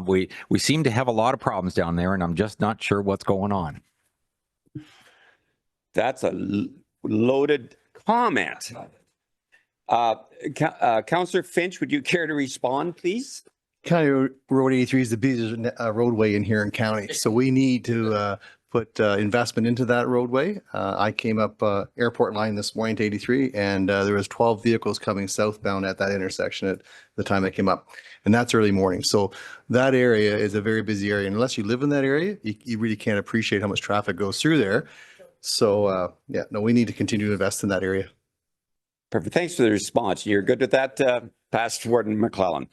We seem to have a lot of problems down there, and I'm just not sure what's going on. That's a loaded comment. Councillor Finch, would you care to respond, please? County Road 83 is the busiest roadway in Huron County, so we need to put investment into that roadway. I came up airport line this morning to 83, and there was 12 vehicles coming southbound at that intersection at the time I came up, and that's early morning. So that area is a very busy area. And unless you live in that area, you really can't appreciate how much traffic goes through there. So yeah, no, we need to continue to invest in that area. Perfect. Thanks for the response. You're good with that, Past Warden McClellan.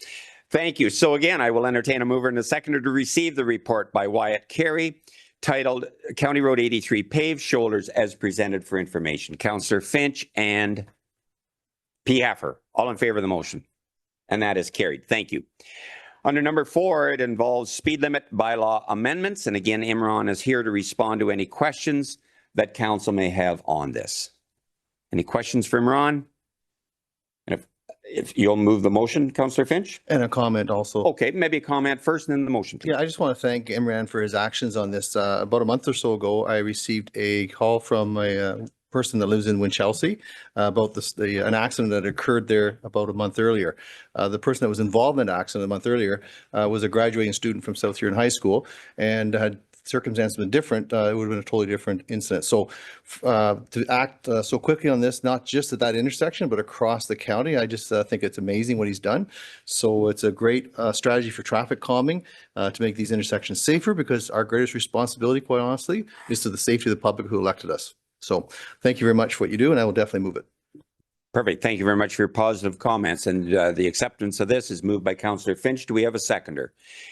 Thank you. So again, I will entertain a mover and a seconder to receive the report by Wyatt Carey titled County Road 83 Paved Shoulders as presented for information. Councillor Finch and P. Heffer, all in favor of the motion. And that is carried. Thank you. Under number 4, it involves speed limit bylaw amendments. And again, Imran is here to respond to any questions that council may have on this. Any questions for Imran? And if you'll move the motion, Councillor Finch? And a comment also. Okay, maybe a comment first and then the motion, please. Yeah, I just want to thank Imran for his actions on this. About a month or so ago, I received a call from a person that lives in Winchelsea about an accident that occurred there about a month earlier. The person that was involved in that accident a month earlier was a graduating student from South Huron High School, and had circumstances been different, it would have been a totally different incident. So to act so quickly on this, not just at that intersection, but across the county, I just think it's amazing what he's done. So it's a great strategy for traffic calming to make these intersections safer, because our greatest responsibility, quite honestly, is to the safety of the public who elected us. So thank you very much for what you do, and I will definitely move it. Perfect. Thank you very much for your positive comments. And the acceptance of this is moved by Councillor Finch. Do we have a seconder?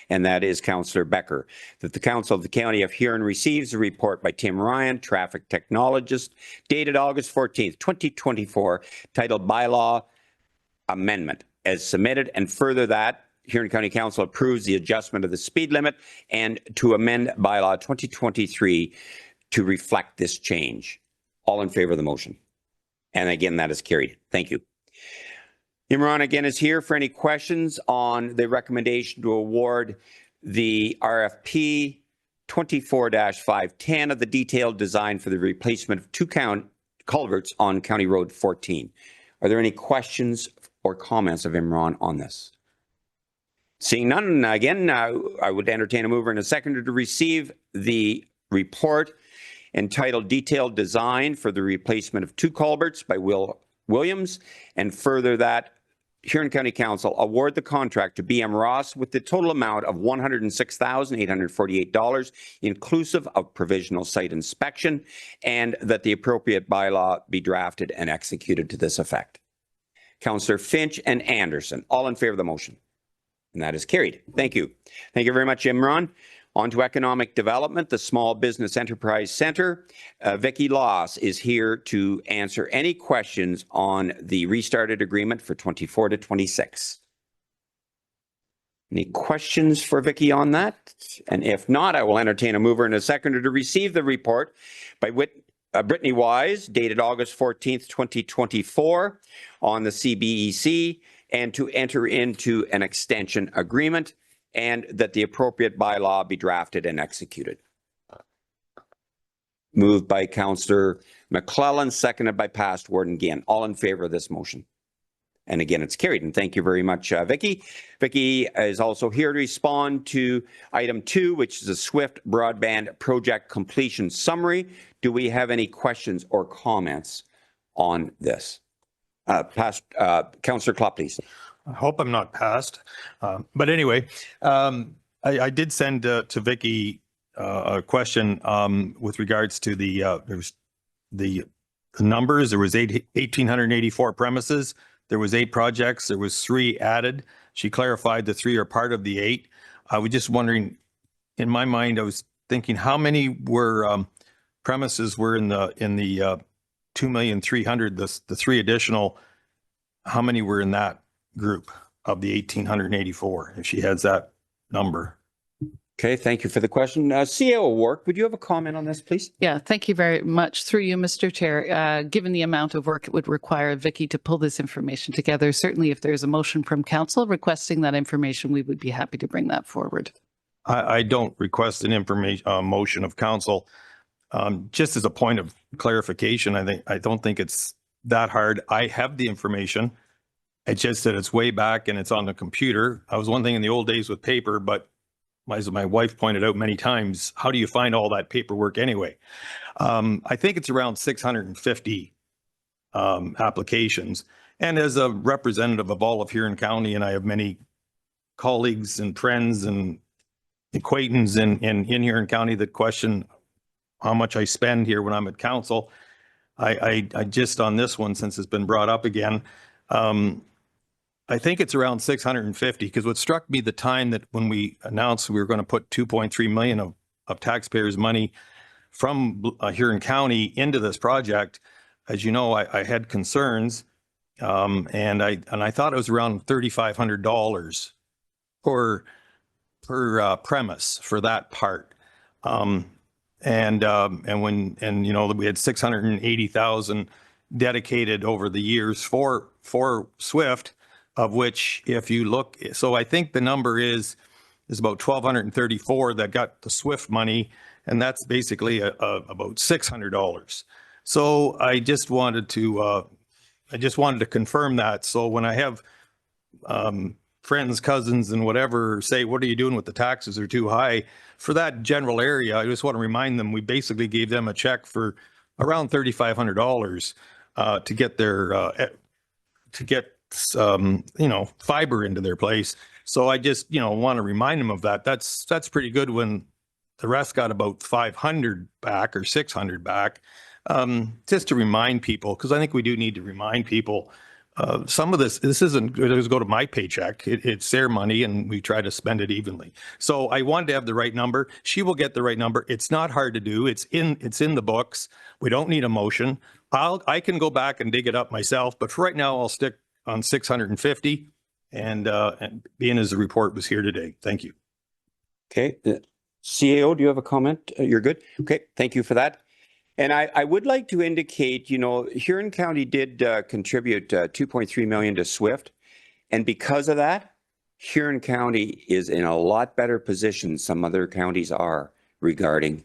And that is Councillor Becker. That the Council of the County of Huron receives a report by Tim Ryan, traffic technologist, dated August 14th, 2024, titled Bylaw Amendment, as submitted. And further that, Huron County Council approves the adjustment of the speed limit and to amend Bylaw 2023 to reflect this change. All in favor of the motion? And again, that is carried. Thank you. Imran again is here for any questions on the recommendation to award the RFP 24-510 of the detailed design for the replacement of 2 culverts on County Road 14. Are there any questions or comments of Imran on this? Seeing none, again, I would entertain a mover and a seconder to receive the report entitled Detailed Design for the Replacement of 2 Culverts by Will Williams, and further that Huron County Council award the contract to BM Ross with the total amount of $106,848, inclusive of provisional site inspection, and that the appropriate bylaw be drafted and executed to this effect. Councillor Finch and Anderson, all in favor of the motion. And that is carried. Thank you. Thank you very much, Imran. On to economic development, the Small Business Enterprise Center. Vicki Loss is here to answer any questions on the restarted agreement for 24 to 26. Any questions for Vicki on that? And if not, I will entertain a mover and a seconder to receive the report by Brittany Wise, dated August 14th, 2024, on the CBEC, and to enter into an extension agreement, and that the appropriate bylaw be drafted and executed. Moved by Councillor McClellan, seconded by Past Warden Guillen. All in favor of this motion? And again, it's carried. And thank you very much, Vicki. Vicki is also here to respond to item 2, which is a SWIFT broadband project completion summary. Do we have any questions or comments on this? Councillor Klopp, please. I hope I'm not passed. But anyway, I did send to Vicki a question with regards to the numbers. There was 1,884 premises. There was 8 projects. There was 3 added. She clarified the 3 are part of the 8. I was just wondering, in my mind, I was thinking how many were premises were in the 2,300,000, the 3 additional, how many were in that group of the 1,884, if she has that number? Okay, thank you for the question. CEO O'Rourke, would you have a comment on this, please? Yeah, thank you very much. Through you, Mr. Chair, given the amount of work it would require Vicky to pull this information together, certainly if there's a motion from council requesting that information, we would be happy to bring that forward. I don't request an motion of council. Just as a point of clarification, I don't think it's that hard. I have the information. It's just that it's way back and it's on the computer. I was one thing in the old days with paper, but as my wife pointed out many times, how do you find all that paperwork anyway? I think it's around 650 applications. And as a representative of all of Huron County, and I have many colleagues and friends and acquaintances in Huron County that question how much I spend here when I'm at council. I just on this one, since it's been brought up again, I think it's around 650, because what struck me the time that when we announced we were going to put 2.3 million of taxpayers' money from Huron County into this project, as you know, I had concerns, and I thought it was around $3,500 per premise for that part. And you know, we had 680,000 dedicated over the years for SWIFT, of which if you look, so I think the number is about 1,234 that got the SWIFT money, and that's basically about $600. So I just wanted to confirm that. So when I have friends, cousins, and whatever say, what are you doing with the taxes are too high? For that general area, I just want to remind them, we basically gave them a check for around $3,500 to get their, you know, fiber into their place. So I just, you know, want to remind them of that. That's pretty good when the rest got about 500 back or 600 back. Just to remind people, because I think we do need to remind people, some of this isn't going to go to my paycheck. It's their money, and we try to spend it evenly. So I wanted to have the right number. She will get the right number. It's not hard to do. It's in the books. We don't need a motion. I can go back and dig it up myself, but for right now, I'll stick on 650, and being as the report was here today. Thank you. Okay. CAO, do you have a comment? You're good? Okay, thank you for that. And I would like to indicate, you know, Huron County did contribute 2.3 million to SWIFT. And because of that, Huron County is in a lot better position some other counties are regarding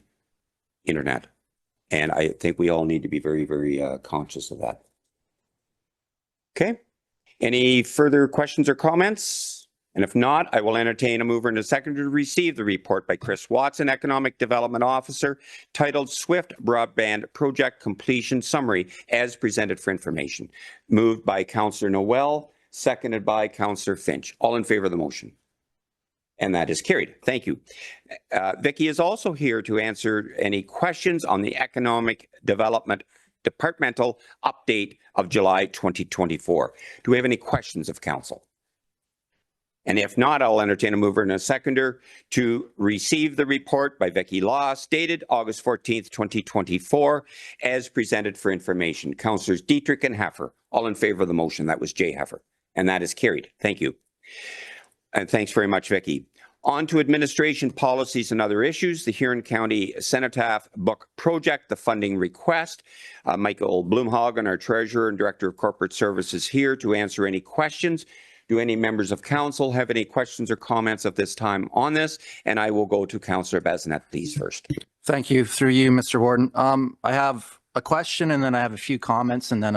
internet. And I think we all need to be very, very conscious of that. Okay. Any further questions or comments? And if not, I will entertain a mover and a seconder to receive the report by Chris Watson, Economic Development Officer, titled SWIFT Broadband Project Completion Summary, as presented for information. Moved by Councillor Noel, seconded by Councillor Finch. All in favor of the motion? And that is carried. Thank you. Vicky is also here to answer any questions on the Economic Development Departmental Update of July 2024. Do we have any questions of council? And if not, I'll entertain a mover and a seconder to receive the report by Vicky Law, dated August 14th, 2024, as presented for information. Councillors Dietrich and Heffer, all in favor of the motion. That was Jay Heffer, and that is carried. Thank you. And thanks very much, Vicky. On to administration policies and other issues. The Huron County Cenotaph Book Project, the funding request. Michael Blumhagen, our Treasurer and Director of Corporate Services, here to answer any questions. Do any members of council have any questions or comments at this time on this? And I will go to Councillor Bazinet, please, first. Thank you. Through you, Mr. Warden. I have a question, and then I have a few comments, and then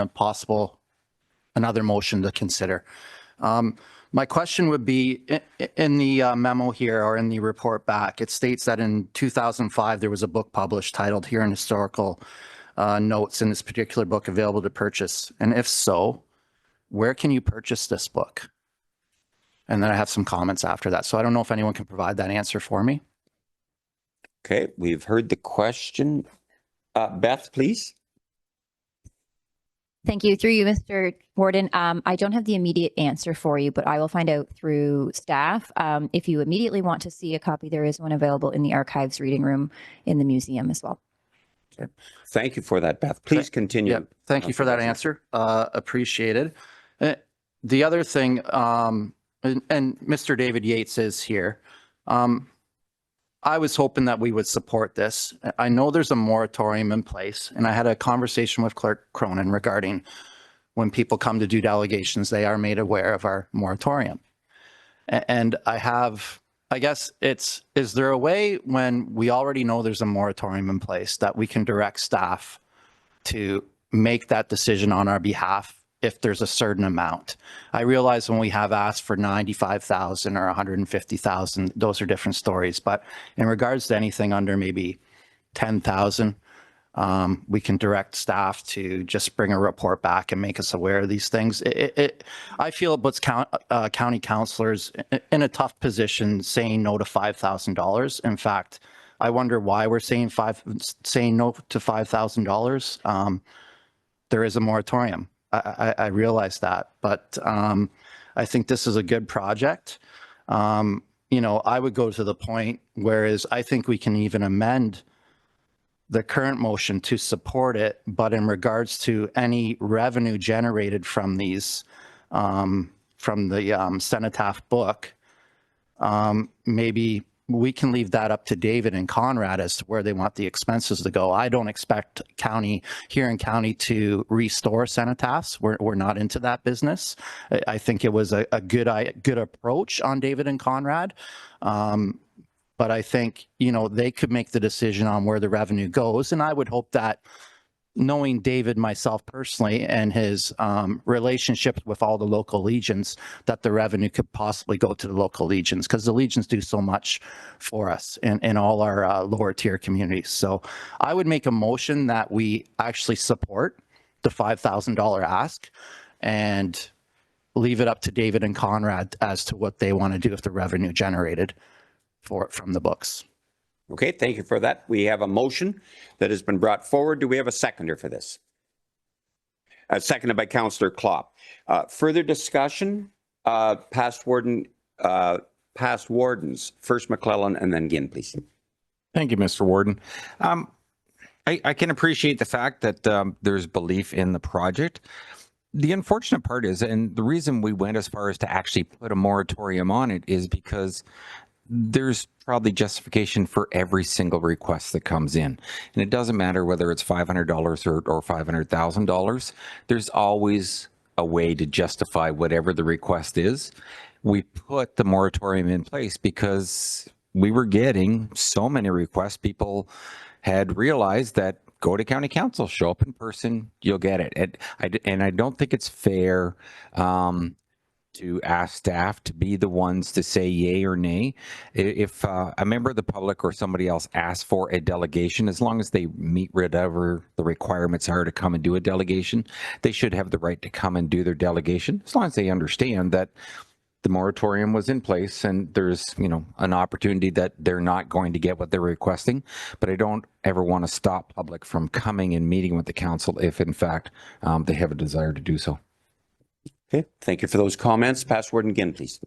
another motion to consider. My question would be, in the memo here, or in the report back, it states that in 2005, there was a book published titled Huron Historical Notes in this particular book available to purchase. And if so, where can you purchase this book? And then I have some comments after that. So I don't know if anyone can provide that answer for me. Okay, we've heard the question. Beth, please. Thank you. Through you, Mr. Warden. I don't have the immediate answer for you, but I will find out through staff. If you immediately want to see a copy, there is one available in the archives reading room in the museum as well. Okay. Thank you for that, Beth. Please continue. Yeah, thank you for that answer. Appreciated. The other thing, and Mr. David Yates is here. I was hoping that we would support this. I know there's a moratorium in place, and I had a conversation with Clerk Cronin regarding when people come to do delegations, they are made aware of our moratorium. And I guess is there a way when we already know there's a moratorium in place that we can direct staff to make that decision on our behalf if there's a certain amount? I realize when we have asked for 95,000 or 150,000, those are different stories. But in regards to anything under maybe 10,000, we can direct staff to just bring a report back and make us aware of these things. I feel it puts county councillors in a tough position saying no to $5,000. In fact, I wonder why we're saying no to $5,000. There is a moratorium. I realize that, but I think this is a good project. I would go to the point, whereas I think we can even amend the current motion to support it, but in regards to any revenue generated from these, from the Cenotaph book, maybe we can leave that up to David and Conrad as to where they want the expenses to go. I don't expect Huron County to restore cenotaphs. We're not into that business. I think it was a good approach on David and Conrad. But I think, they could make the decision on where the revenue goes. And I would hope that, knowing David, myself personally, and his relationship with all the local legions, that the revenue could possibly go to the local legions, because the legions do so much for us in all our lower tier communities. So I would make a motion that we actually support the $5,000 ask and leave it up to David and Conrad as to what they want to do with the revenue generated from the books. Okay, thank you for that. We have a motion that has been brought forward. Do we have a seconder for this? Seconded by Councillor Klopp. Further discussion? Past wardens, first McClellan and then Ginn, please. Thank you, Mr. Warden. I can appreciate the fact that there's belief in the project. The unfortunate part is, and the reason we went as far as to actually put a moratorium on it, is because there's probably justification for every single request that comes in. And it doesn't matter whether it's $500 or $500,000. There's always a way to justify whatever the request is. We put the moratorium in place because we were getting so many requests. People had realized that go to county council, show up in person, you'll get it. And I don't think it's fair to ask staff to be the ones to say yay or nay. If a member of the public or somebody else asks for a delegation, as long as they meet whatever the requirements are to come and do a delegation, they should have the right to come and do their delegation, as long as they understand that the moratorium was in place and there's, an opportunity that they're not going to get what they're requesting. But I don't ever want to stop public from coming and meeting with the council if, in fact, they have a desire to do so. Okay, thank you for those comments. Past Warden Ginn, please.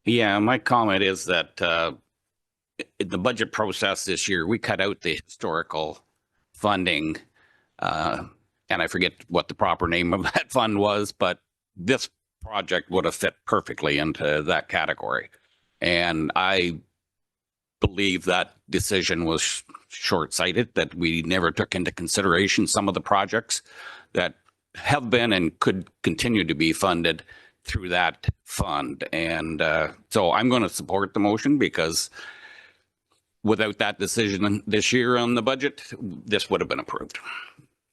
Yeah, my comment is that the budget process this year, we cut out the historical funding, and I forget what the proper name of that fund was, but this project would have fit perfectly into that category. And I believe that decision was short-sighted, that we never took into consideration some of the projects that have been and could continue to be funded through that fund. And so I'm going to support the motion, because without that decision this year on the budget, this would have been approved.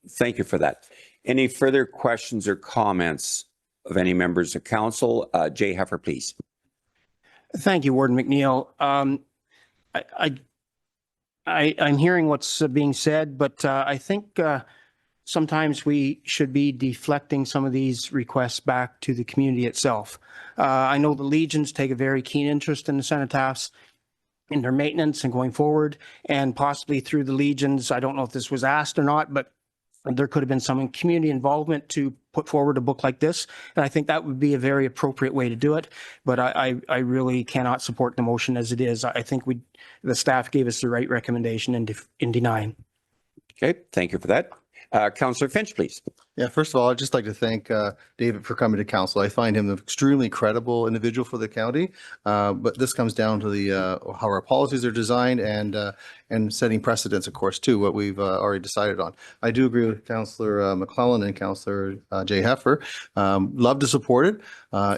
Thank you for that. Any further questions or comments of any members of council? Jay Heffer, please. Thank you, Warden McNeil. I'm hearing what's being said, but I think sometimes we should be deflecting some of these requests back to the community itself. I know the Legions take a very keen interest in the cenotaphs, in their maintenance and going forward, and possibly through the Legions. I don't know if this was asked or not, but there could have been some community involvement to put forward a book like this. And I think that would be a very appropriate way to do it. But I really cannot support the motion as it is. I think the staff gave us the right recommendation in denying. Okay, thank you for that. Councillor Finch, please. Yeah, first of all, I'd just like to thank David for coming to council. I find him an extremely credible individual for the county, but this comes down to the how our policies are designed and setting precedents, of course, too, what we've already decided on. I do agree with Councillor McClellan and Councillor Jay Heffer. Love to support it.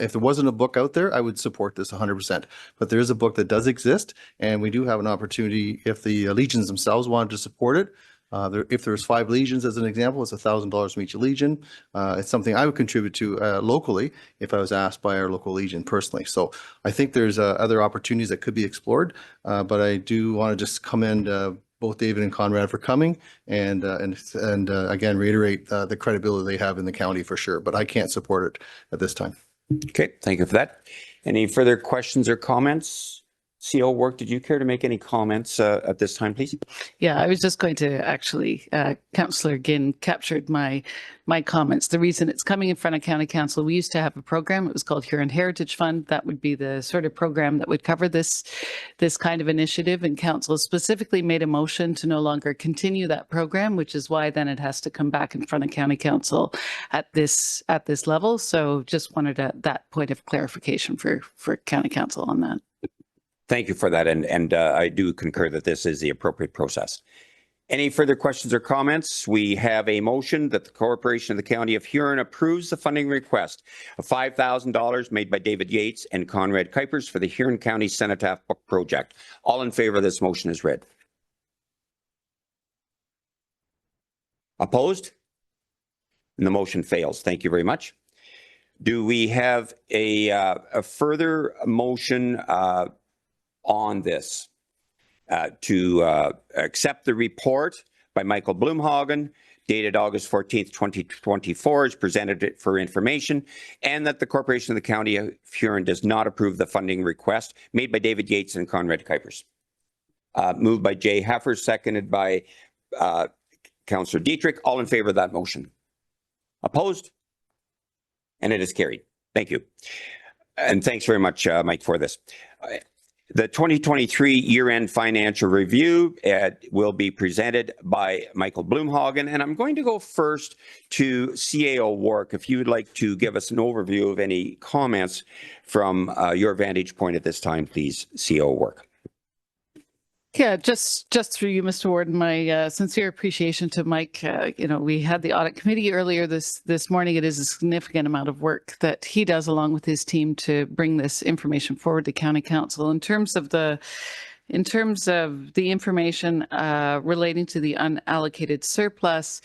If there wasn't a book out there, I would support this 100%. But there is a book that does exist, and we do have an opportunity if the legions themselves wanted to support it. If there's 5 legions, as an example, it's $1,000 from each legion. It's something I would contribute to locally if I was asked by our local legion personally. So I think there's other opportunities that could be explored, but I do want to just commend both David and Conrad for coming and again reiterate the credibility they have in the county for sure. But I can't support it at this time. Okay, thank you for that. Any further questions or comments? CO Work, did you care to make any comments at this time, please? Yeah, I was just going to actually, Councillor Ginn captured my comments. The reason it's coming in front of County Council, we used to have a program. It was called Huron Heritage Fund. That would be the sort of program that would cover this kind of initiative. And Council specifically made a motion to no longer continue that program, which is why then it has to come back in front of County Council at this level. So just wanted that point of clarification for County Council on that. Thank you for that, and I do concur that this is the appropriate process. Any further questions or comments? We have a motion that the Corporation of the County of Huron approves the funding request of $5,000 made by David Yates and Conrad Kuipers for the Huron County Cenotaph Book Project. All in favor of this motion is read. Opposed? And the motion fails. Thank you very much. Do we have a further motion on this to accept the report by Michael Blumhagen dated August 14th, 2024 is presented for information, and that the Corporation of the County of Huron does not approve the funding request made by David Yates and Conrad Kuipers. Moved by Jay Heffer, seconded by Councillor Dietrich. All in favor of that motion? Opposed? And it is carried. Thank you. And thanks very much, Mike, for this. The 2023 year-end financial review will be presented by Michael Blumhagen, and I'm going to go first to CAO Work. If you would like to give us an overview of any comments from your vantage point at this time, please, CAO Work. Yeah, just through you, Mr. Warden, my sincere appreciation to Mike. We had the audit committee earlier this morning. It is a significant amount of work that he does along with his team to bring this information forward to County Council. In terms of the information relating to the unallocated surplus,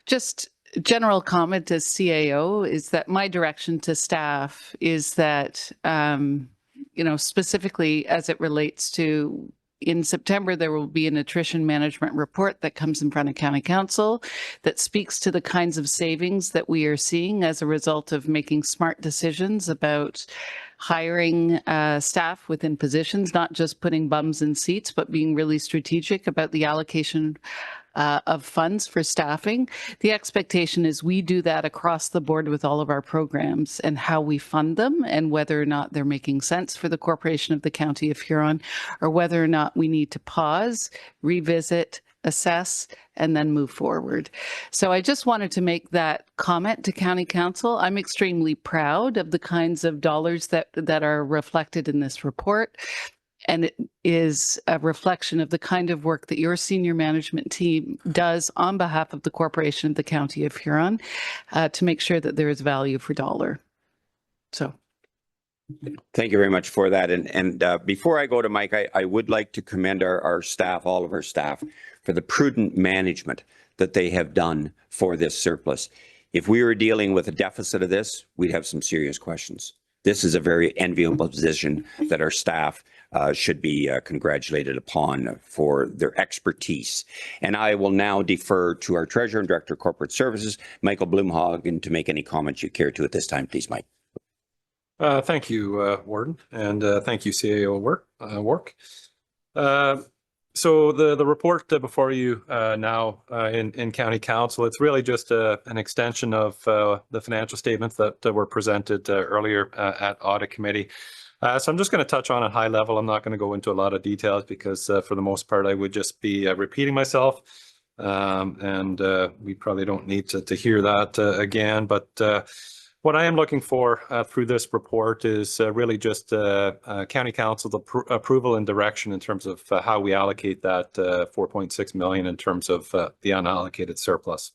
just general comment as CAO is that my direction to staff is that, specifically as it relates to in September, there will be an attrition management report that comes in front of County Council that speaks to the kinds of savings that we are seeing as a result of making smart decisions about hiring staff within positions, not just putting bums in seats, but being really strategic about the allocation of funds for staffing. The expectation is we do that across the board with all of our programs and how we fund them and whether or not they're making sense for the Corporation of the County of Huron, or whether or not we need to pause, revisit, assess, and then move forward. So I just wanted to make that comment to County Council. I'm extremely proud of the kinds of dollars that are reflected in this report. And it is a reflection of the kind of work that your senior management team does on behalf of the Corporation of the County of Huron to make sure that there is value for dollar. So. Thank you very much for that. And before I go to Mike, I would like to commend our staff, all of our staff, for the prudent management that they have done for this surplus. If we were dealing with a deficit of this, we'd have some serious questions. This is a very enviable position that our staff should be congratulated upon for their expertise. And I will now defer to our Treasurer and Director of Corporate Services, Michael Blumhagen, to make any comments you care to at this time, please, Mike. Thank you, Warden, and thank you, CAO Work. So the report before you now in County Council, it's really just an extension of the financial statements that were presented earlier at Audit Committee. So I'm just going to touch on a high level. I'm not going to go into a lot of details because for the most part, I would just be repeating myself. and we probably don't need to hear that again. But what I am looking for through this report is really just County Council's approval and direction in terms of how we allocate that 4.6 million in terms of the unallocated surplus.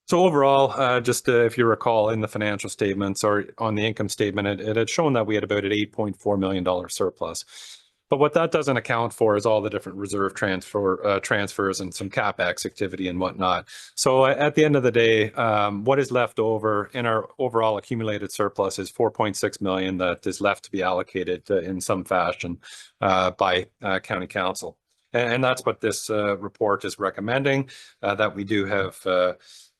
So overall, just if you recall in the financial statements or on the income statement, it had shown that we had about an $8.4 million surplus. But what that doesn't account for is all the different reserve transfers and some CapEx activity and whatnot. So at the end of the day, what is left over in our overall accumulated surplus is 4.6 million that is left to be allocated in some fashion by County Council. And that's what this report is recommending, that we do have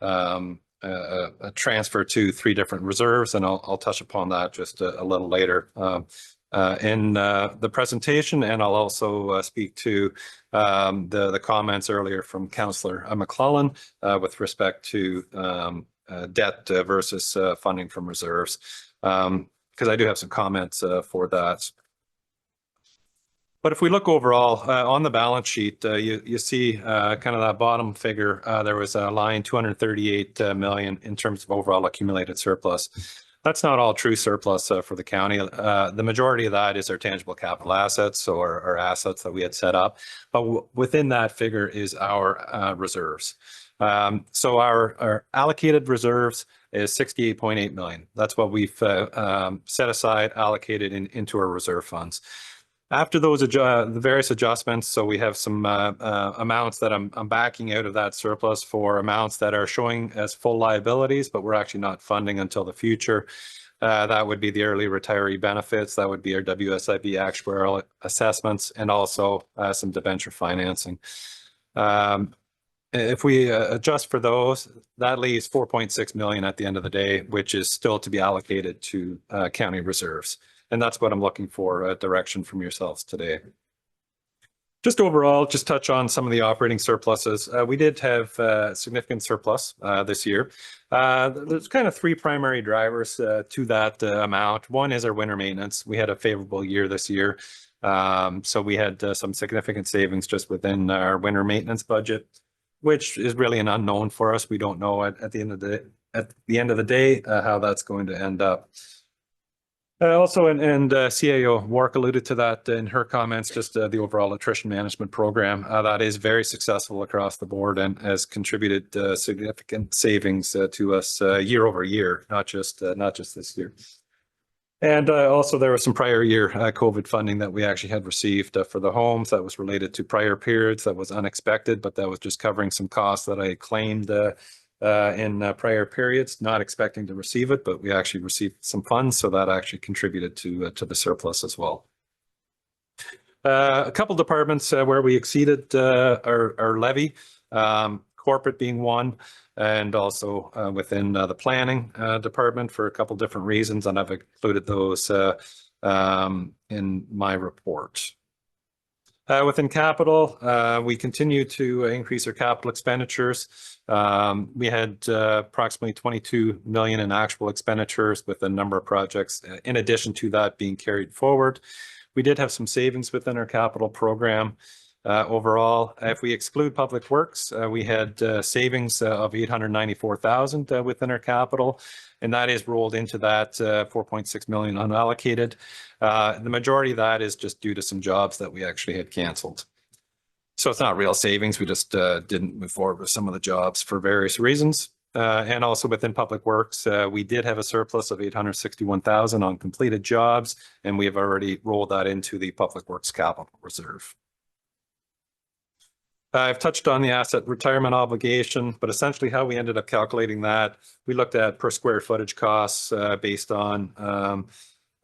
a transfer to 3 different reserves, and I'll touch upon that just a little later in the presentation, and I'll also speak to the comments earlier from Councillor McClellan with respect to debt versus funding from reserves, because I do have some comments for that. But if we look overall on the balance sheet, you see kind of that bottom figure. There was a line 238 million in terms of overall accumulated surplus. That's not all true surplus for the county. The majority of that is our tangible capital assets or our assets that we had set up. But within that figure is our reserves. So our allocated reserves is 68.8 million. That's what we've set aside, allocated into our reserve funds. After those the various adjustments, so we have some amounts that I'm backing out of that surplus for amounts that are showing as full liabilities, but we're actually not funding until the future. That would be the early retiree benefits. That would be our WSIB actuarial assessments, and also some debenture financing. If we adjust for those, that leaves 4.6 million at the end of the day, which is still to be allocated to county reserves. And that's what I'm looking for, direction from yourselves today. Just overall, just touch on some of the operating surpluses. We did have significant surplus this year. There's kind of 3 primary drivers to that amount. One is our winter maintenance. We had a favorable year this year. So we had some significant savings just within our winter maintenance budget, which is really an unknown for us. We don't know at the end of the day how that's going to end up. Also, and CAO Wark alluded to that in her comments, just the overall attrition management program that is very successful across the board and has contributed significant savings to us year over year, not just this year. And also there was some prior year COVID funding that we actually had received for the homes that was related to prior periods. That was unexpected, but that was just covering some costs that I claimed in prior periods, not expecting to receive it, but we actually received some funds, so that actually contributed to the surplus as well. A couple departments where we exceeded our levy, corporate being one, and also within the planning department for a couple different reasons, and I've included those in my report. Within capital, we continue to increase our capital expenditures. We had approximately 22 million in actual expenditures with a number of projects in addition to that being carried forward. We did have some savings within our capital program. Overall, if we exclude public works, we had savings of 894,000 within our capital, and that is rolled into that 4.6 million unallocated. The majority of that is just due to some jobs that we actually had canceled. So it's not real savings. We just didn't move forward with some of the jobs for various reasons. And also within public works, we did have a surplus of 861,000 on completed jobs, and we have already rolled that into the public works capital reserve. I've touched on the asset retirement obligation, but essentially how we ended up calculating that, we looked at per square footage costs based on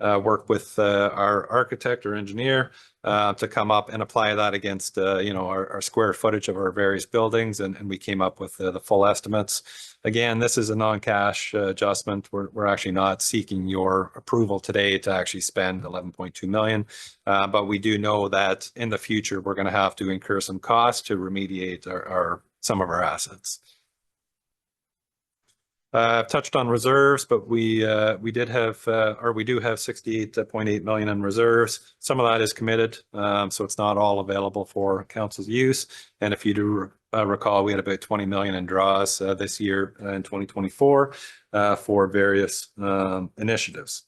work with our architect or engineer to come up and apply that against our square footage of our various buildings, and we came up with the full estimates. Again, this is a non-cash adjustment. We're actually not seeking your approval today to actually spend 11.2 million, but we do know that in the future we're going to have to incur some costs to remediate some of our assets. I've touched on reserves, but we do have 68.8 million in reserves. Some of that is committed, so it's not all available for council's use. And if you do recall, we had about 20 million in draws this year in 2024 for various initiatives.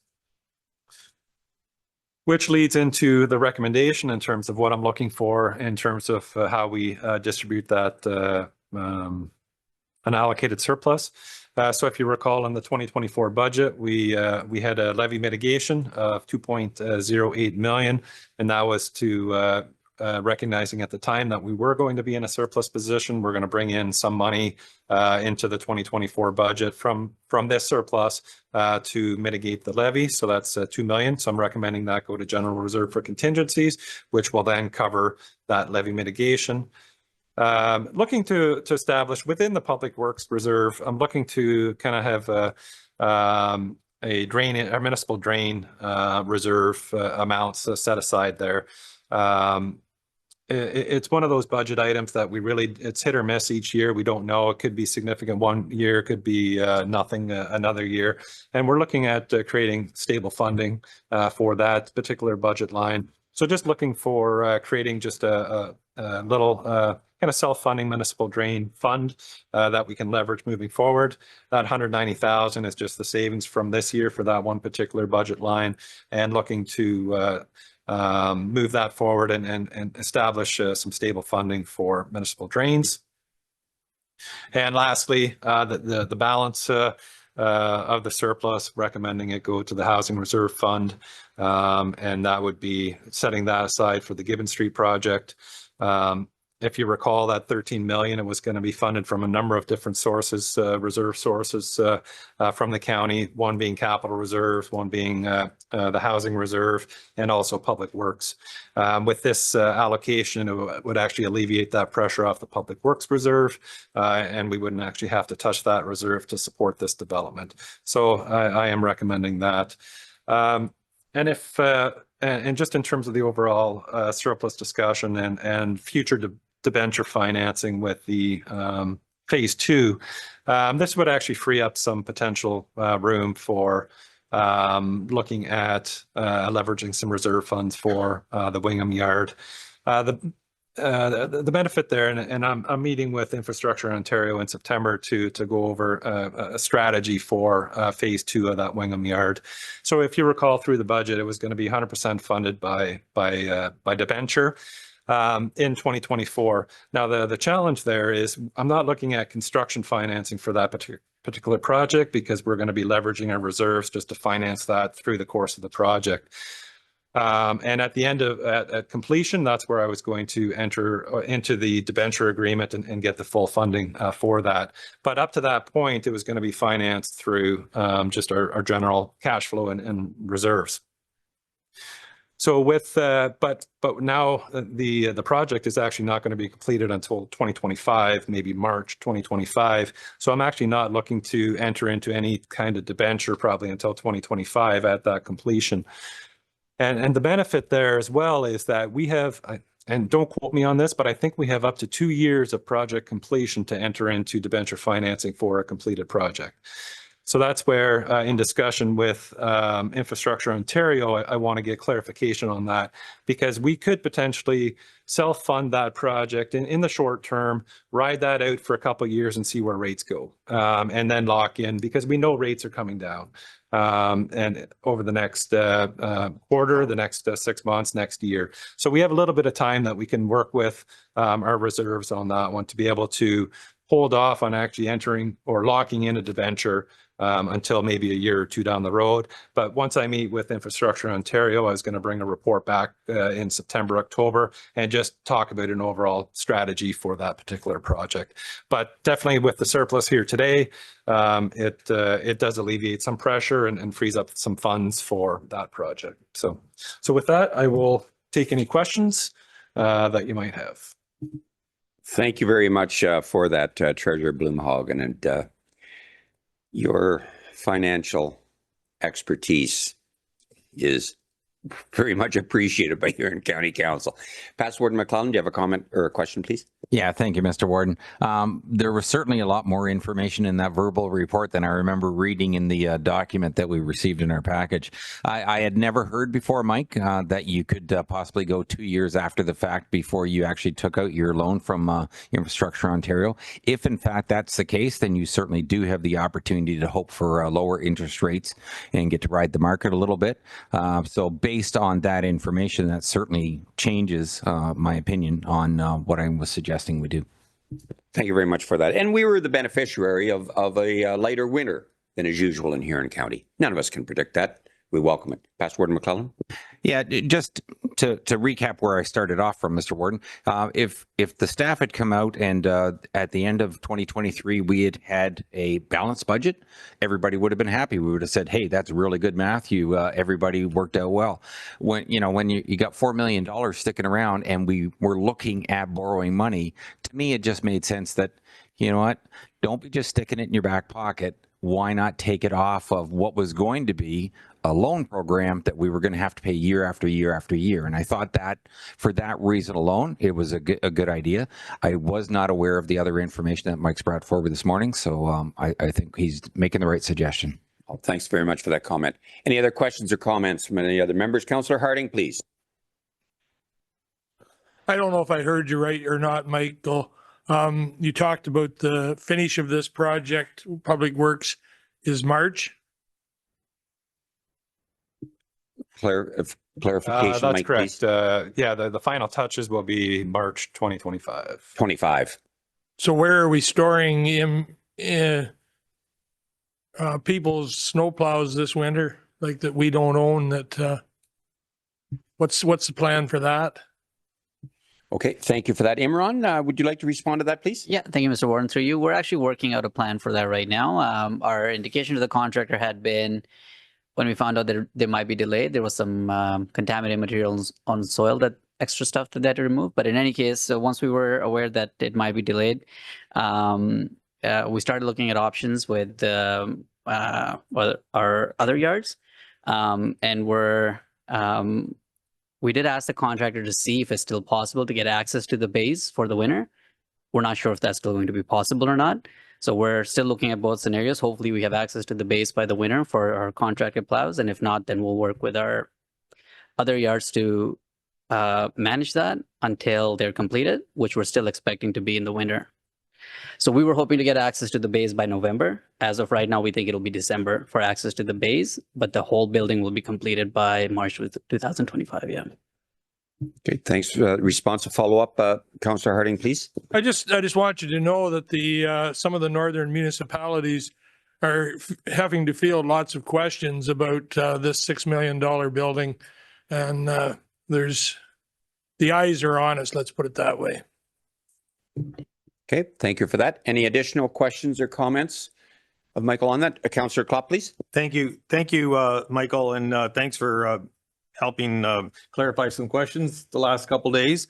Which leads into the recommendation in terms of what I'm looking for in terms of how we distribute that unallocated surplus. So if you recall, in the 2024 budget, we had a levy mitigation of 2.08 million, and that was to recognizing at the time that we were going to be in a surplus position. We're going to bring in some money into the 2024 budget from this surplus to mitigate the levy. So that's 2 million. So I'm recommending that go to general reserve for contingencies, which will then cover that levy mitigation. Looking to establish within the Public Works Reserve, I'm looking to kind of have a municipal drain reserve amounts set aside there. It's one of those budget items that it's hit or miss each year. We don't know. It could be significant one year, could be nothing another year. And we're looking at creating stable funding for that particular budget line. So just looking for creating just a little kind of self-funding municipal drain fund that we can leverage moving forward. That 190,000 is just the savings from this year for that one particular budget line, and looking to move that forward and establish some stable funding for municipal drains. And lastly, the balance of the surplus, recommending it go to the Housing Reserve Fund, and that would be setting that aside for the Gibbon Street project. If you recall, that 13 million, it was going to be funded from a number of different sources, reserve sources from the county, one being capital reserves, one being the housing reserve, and also public works. With this allocation, it would actually alleviate that pressure off the public works reserve, and we wouldn't actually have to touch that reserve to support this development. So I am recommending that. And if and just in terms of the overall surplus discussion and future debenture financing with the phase 2, this would actually free up some potential room for looking at leveraging some reserve funds for the Wingham Yard. The benefit there, and I'm meeting with Infrastructure Ontario in September to go over a strategy for phase 2 of that Wingham Yard. So if you recall, through the budget, it was going to be 100% funded by debenture in 2024. Now the challenge there is I'm not looking at construction financing for that particular project, because we're going to be leveraging our reserves just to finance that through the course of the project. And at the end of at completion, that's where I was going to enter into the debenture agreement and get the full funding for that. But up to that point, it was going to be financed through just our general cash flow and reserves. So with but now the project is actually not going to be completed until 2025, maybe March 2025. So I'm actually not looking to enter into any kind of debenture probably until 2025 at that completion. And the benefit there as well is that we have, and don't quote me on this, but I think we have up to 2 years of project completion to enter into debenture financing for a completed project. So that's where, in discussion with Infrastructure Ontario, I want to get clarification on that, because we could potentially self-fund that project in the short term, ride that out for a couple of years and see where rates go, and then lock in, because we know rates are coming down. And over the next quarter, the next 6 months, next year. So we have a little bit of time that we can work with our reserves on that one to be able to hold off on actually entering or locking in a debenture until maybe a year or two down the road. But once I meet with Infrastructure Ontario, I was going to bring a report back in September, October, and just talk about an overall strategy for that particular project. But definitely with the surplus here today, it does alleviate some pressure and frees up some funds for that project. So with that, I will take any questions that you might have. Thank you very much for that, Treasurer Blumhagen, and your financial expertise is very much appreciated by Huron County Council. Past Warden McClellan, do you have a comment or a question, please? Yeah, thank you, Mr. Warden. There was certainly a lot more information in that verbal report than I remember reading in the document that we received in our package. I had never heard before, Mike, that you could possibly go 2 years after the fact before you actually took out your loan from Infrastructure Ontario. If in fact that's the case, then you certainly do have the opportunity to hope for lower interest rates and get to ride the market a little bit. So based on that information, that certainly changes my opinion on what I was suggesting we do. Thank you very much for that. And we were the beneficiary of a lighter winter than is usual in Huron County. None of us can predict that. We welcome it. Past Warden McClellan. Yeah, just to recap where I started off from, Mr. Warden, if the staff had come out and at the end of 2023 we had a balanced budget, everybody would have been happy. We would have said, "Hey, that's really good math. Everybody worked out well." When you got $4 million sticking around and we were looking at borrowing money, to me it just made sense that, you know what, don't be just sticking it in your back pocket. Why not take it off of what was going to be a loan program that we were going to have to pay year after year after year? And I thought that for that reason alone, it was a good idea. I was not aware of the other information that Mike's brought forward this morning, so I think he's making the right suggestion. Well, thanks very much for that comment. Any other questions or comments from any other members? Councillor Harding, please. I don't know if I heard you right or not, Mike, though. You talked about the finish of this project, Public Works, is March. Clarification, That's Mike, correct. please. Yeah, the final touches will be March 2025. 25. So where are we storing people's snowplows this winter, like that we don't own? That what's the plan for that? Okay, thank you for that. Imran, would you like to respond to that, please? Yeah, thank you, Mr. Warden. Through you, we're actually working out a plan for that right now. Our indication to the contractor had been, when we found out that they might be delayed, there was some contaminated materials on soil, that extra stuff that they had to remove. But in any case, once we were aware that it might be delayed, we started looking at options with our other yards, and we did ask the contractor to see if it's still possible to get access to the bays for the winter. We're not sure if that's still going to be possible or not. So we're still looking at both scenarios. Hopefully we have access to the bays by the winter for our contracted plows. And if not, then we'll work with our other yards to manage that until they're completed, which we're still expecting to be in the winter. So we were hoping to get access to the bays by November. As of right now, we think it'll be December for access to the bays, but the whole building will be completed by March 2025. Yeah. Okay, thanks. Response to follow up, Councillor Harding, please. I just want you to know that the some of the northern municipalities are having to field lots of questions about this $6 million building, and the eyes are on us. Let's put it that way. Okay, thank you for that. Any additional questions or comments of Michael on that? Councillor Klopp, please. Thank you, Michael, and thanks for helping clarify some questions the last couple days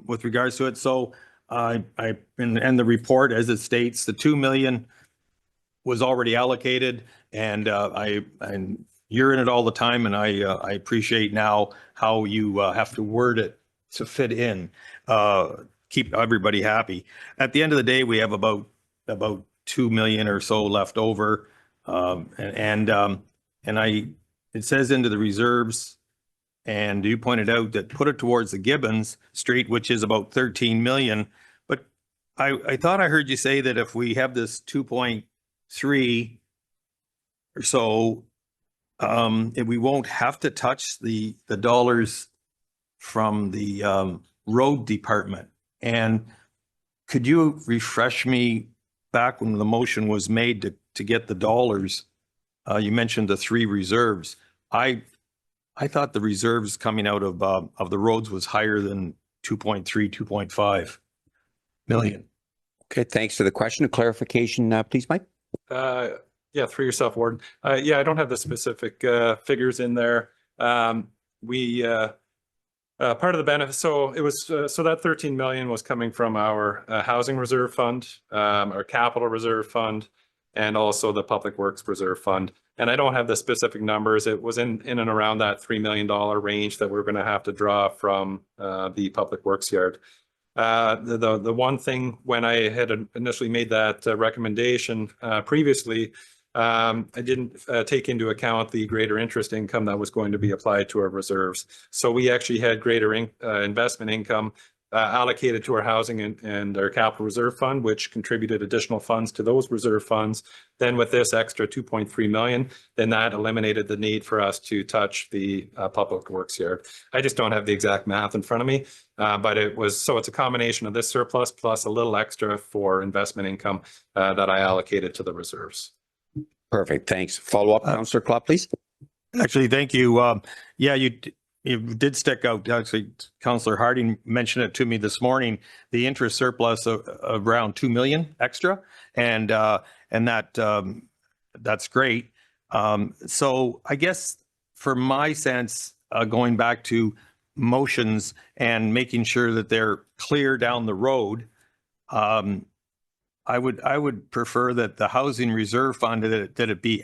with regards to it. So in the report, as it states, the $2 million was already allocated, and you're in it all the time, and I appreciate now how you have to word it to fit in. Keep everybody happy. At the end of the day, we have about 2 million or so left over, it says into the reserves, and you pointed out that put it towards the Gibbons Street, which is about 13 million. But I thought I heard you say that if we have this 2.3 or so, we won't have to touch the dollars from the road department. And could you refresh me back when the motion was made to get the dollars? You mentioned the 3 reserves. I thought the reserves coming out of the roads was higher than 2.3, 2.5 million. Okay, thanks for the question. A clarification, please, Mike. Yeah, through yourself, Warden. Yeah, I don't have the specific figures in there. Part of the benefit, so it was so that 13 million was coming from our housing reserve fund, our capital reserve fund, and also the public works reserve fund. And I don't have the specific numbers. It was in and around that $3 million range that we're going to have to draw from the public works yard. The one thing when I had initially made that recommendation previously, I didn't take into account the greater interest income that was going to be applied to our reserves. So we actually had greater investment income allocated to our housing and our capital reserve fund, which contributed additional funds to those reserve funds. Then with this extra 2.3 million, then that eliminated the need for us to touch the public works yard. I just don't have the exact math in front of me, but it's a combination of this surplus plus a little extra for investment income that I allocated to the reserves. Perfect. Thanks. Follow up, Councillor Klopp, please. Actually, thank you. Yeah, you did stick out. Actually, Councillor Harding mentioned it to me this morning, the interest surplus of around 2 million extra. And that's great. So I guess for my sense, going back to motions and making sure that they're clear down the road, I would prefer that the housing reserve fund that it be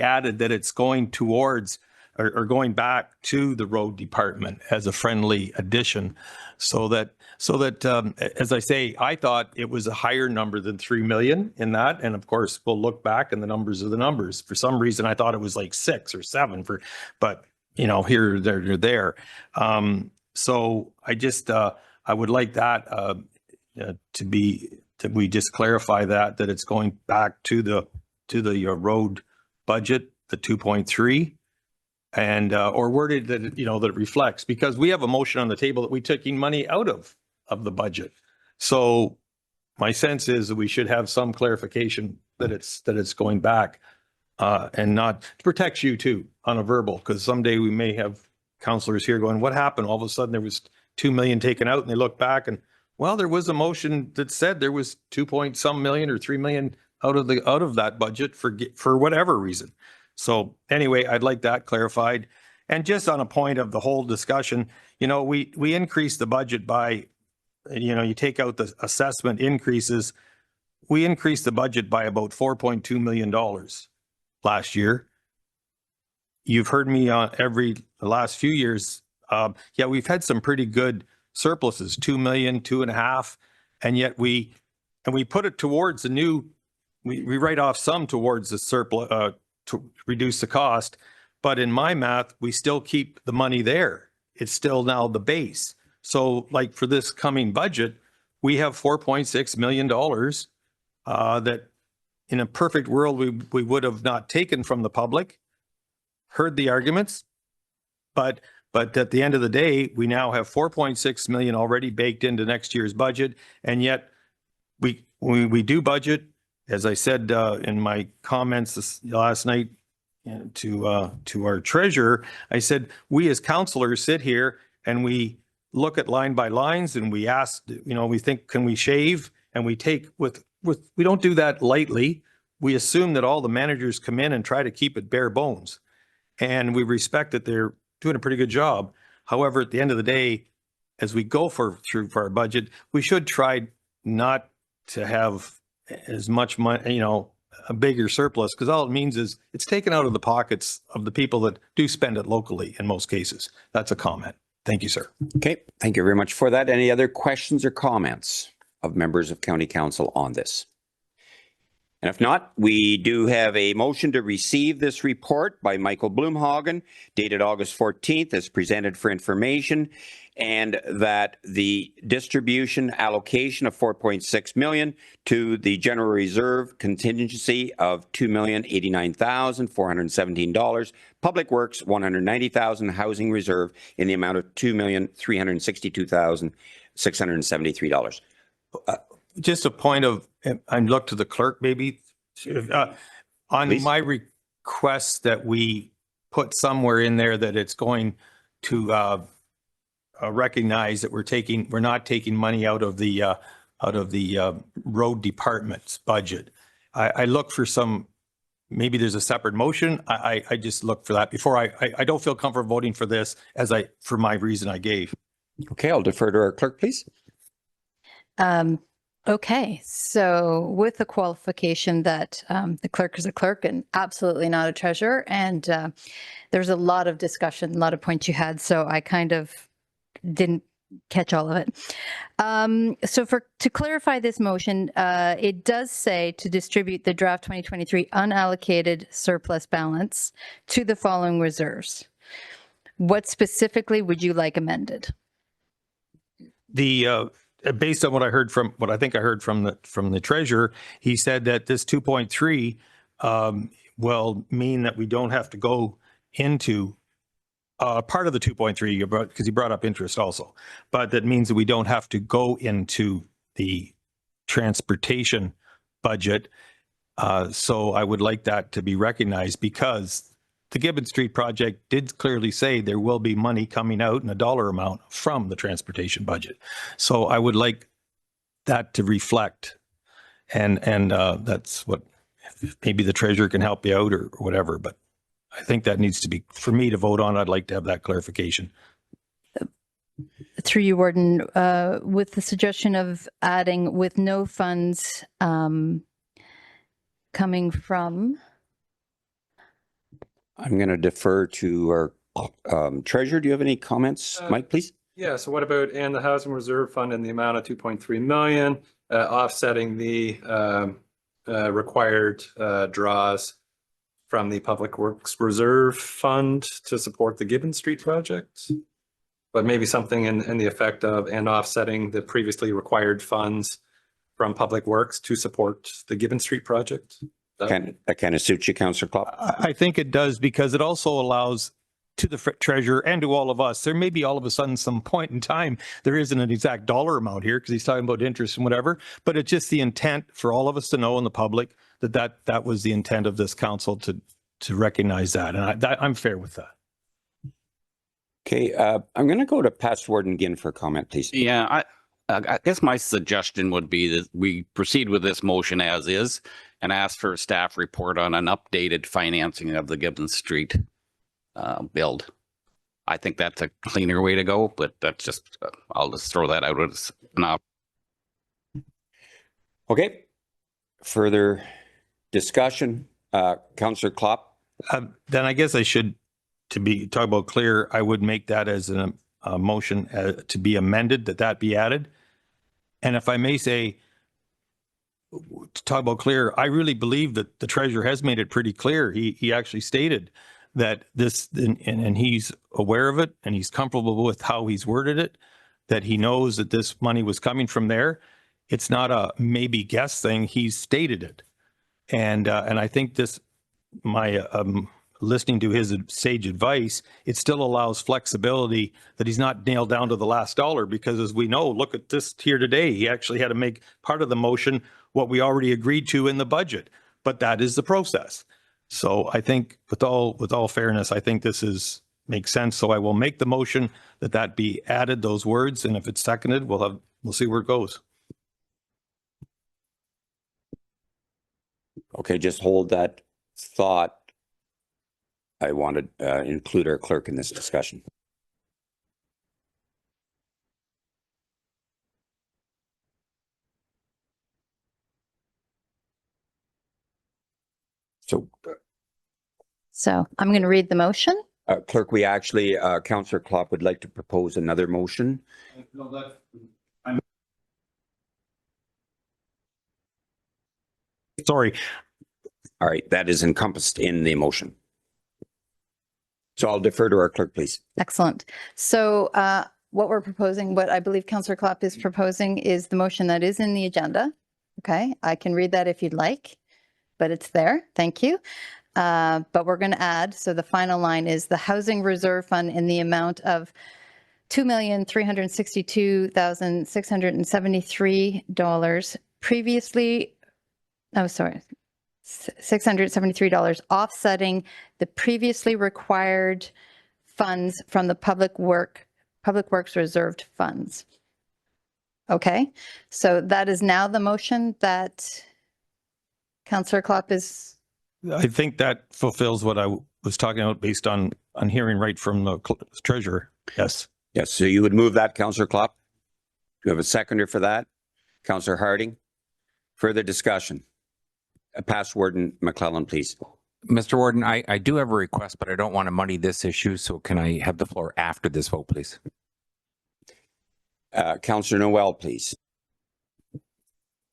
added, that it's going towards or going back to the road department as a friendly addition, so that as I say, I thought it was a higher number than 3 million in that, and of course we'll look back and the numbers are the numbers. For some reason, I thought it was like 6 or 7 but here they're there. So I just I would like that that we just clarify that it's going back to the road budget, the 2.3, and or worded that that it reflects, because we have a motion on the table that we're taking money out of the budget. So my sense is that we should have some clarification that it's going back, and not to protect you too on a verbal, because someday we may have councillors here going, what happened? All of a sudden there was 2 million taken out, and they look back and, well, there was a motion that said there was 2 point some million or 3 million out of that budget for whatever reason. So anyway, I'd like that clarified. And just on a point of the whole discussion, we increased the budget by, you take out the assessment increases, we increased the budget by about $4.2 million last year. You've heard me on the last few years. Yeah, we've had some pretty good surpluses, 2 million, 2.5, and yet we put it towards the new, we write off some towards the surplus to reduce the cost, but in my math, we still keep the money there. It's still now the base. So like for this coming budget, we have $4.6 million that in a perfect world, we would have not taken from the public, heard the arguments, but at the end of the day, we now have 4.6 million already baked into next year's budget. And yet we do budget, as I said in my comments last night to our treasurer, I said, we as councillors sit here and we look at line by lines and we ask, we think, can we shave? And we take we don't do that lightly. We assume that all the managers come in and try to keep it bare bones. And we respect that they're doing a pretty good job. However, at the end of the day, as we go through our budget, we should try not to have as much money, a bigger surplus, because all it means is it's taken out of the pockets of the people that do spend it locally in most cases. That's a comment. Thank you, sir. Okay, thank you very much for that. Any other questions or comments of members of County Council on this? And if not, we do have a motion to receive this report by Michael Blumhagen, dated August 14th, as presented for information, and that the distribution allocation of 4.6 million to the general reserve contingency of $2,089,417, public works $190,000, housing reserve in the amount of $2,362,673. Just a point of, I look to the clerk maybe, on Please. my request that we put somewhere in there that it's going to recognize that we're not taking money out of the road department's budget. I look for maybe there's a separate motion. I just look for that before I don't feel comfortable voting for this for my reason I gave. Okay, I'll defer to our clerk, please. Okay, so with the qualification that the clerk is a clerk and absolutely not a treasurer, and there's a lot of discussion, a lot of points you had, so I kind of didn't catch all of it. So to clarify this motion, it does say to distribute the draft 2023 unallocated surplus balance to the following reserves. What specifically would you like amended? The based on what I heard from what I think I heard from the treasurer, he said that this 2.3 will mean that we don't have to go into part of the 2.3 because he brought up interest also, but that means that we don't have to go into the transportation budget. So I would like that to be recognized because the Gibbon Street project did clearly say there will be money coming out in a dollar amount from the transportation budget. So I would like that to reflect, and that's what maybe the treasurer can help you out or whatever, but I think that needs to be, for me to vote on, I'd like to have that clarification. Through you, Warden, with the suggestion of adding with no funds coming from. I'm going to defer to our treasurer. Do you have any comments, Mike, please? Yeah, so what about, and the housing reserve fund in the amount of 2.3 million, offsetting the required draws from the Public Works Reserve Fund to support the Gibbon Street project? But maybe something in the effect of, and offsetting the previously required funds from Public Works to support the Gibbon Street project? That kind of suits you, Councillor Klopp? I think it does, because it also allows to the treasurer and to all of us, there may be all of a sudden some point in time, there isn't an exact dollar amount here because he's talking about interest and whatever, but it's just the intent for all of us to know in the public that was the intent of this council to recognize that. And I'm fair with that. Okay, I'm going to go to past warden again for a comment, please. Yeah, I guess my suggestion would be that we proceed with this motion as is and ask for a staff report on an updated financing of the Gibbon Street build. I think that's a cleaner way to go, but that's just, I'll just throw that out as an option. Okay, further discussion, Councillor Klopp? Then I guess I should, talk about clear, I would make that as a motion to be amended, that be added. And if I may say, to talk about clear, I really believe that the treasurer has made it pretty clear. He actually stated that this, and he's aware of it, and he's comfortable with how he's worded it, that he knows that this money was coming from there. It's not a maybe guess thing. He's stated it. And I think this, listening to his sage advice, it still allows flexibility that he's not nailed down to the last dollar, because as we know, look at this here today, he actually had to make part of the motion what we already agreed to in the budget, but that is the process. So I think with all fairness, I think this makes sense. So I will make the motion that be added, those words, and if it's seconded, we'll see where it goes. Okay, just hold that thought. I want to include our clerk in this discussion. So I'm going to read the motion. Clerk, we actually, Councillor Klopp would like to propose another motion. Sorry. All right, that is encompassed in the motion. So I'll defer to our clerk, please. Excellent. So what we're proposing, what I believe Councillor Klopp is proposing, is the motion that is in the agenda. Okay, I can read that if you'd like, but it's there. Thank you. But we're going to add, so the final line is the Housing Reserve Fund in the amount of $2,362,673 previously, $673 offsetting the previously required funds from the Public Works reserved funds. Okay, so that is now the motion that Councillor Klopp is. I think that fulfills what I was talking about based on hearing right from the treasurer. Yes. Yes. So you would move that, Councillor Klopp? Do you have a seconder for that? Councillor Harding. Further discussion? Past Warden McClellan, please. Mr. Warden, I do have a request, but I don't want to muddy this issue. So can I have the floor after this vote, please? Councillor Noel, please.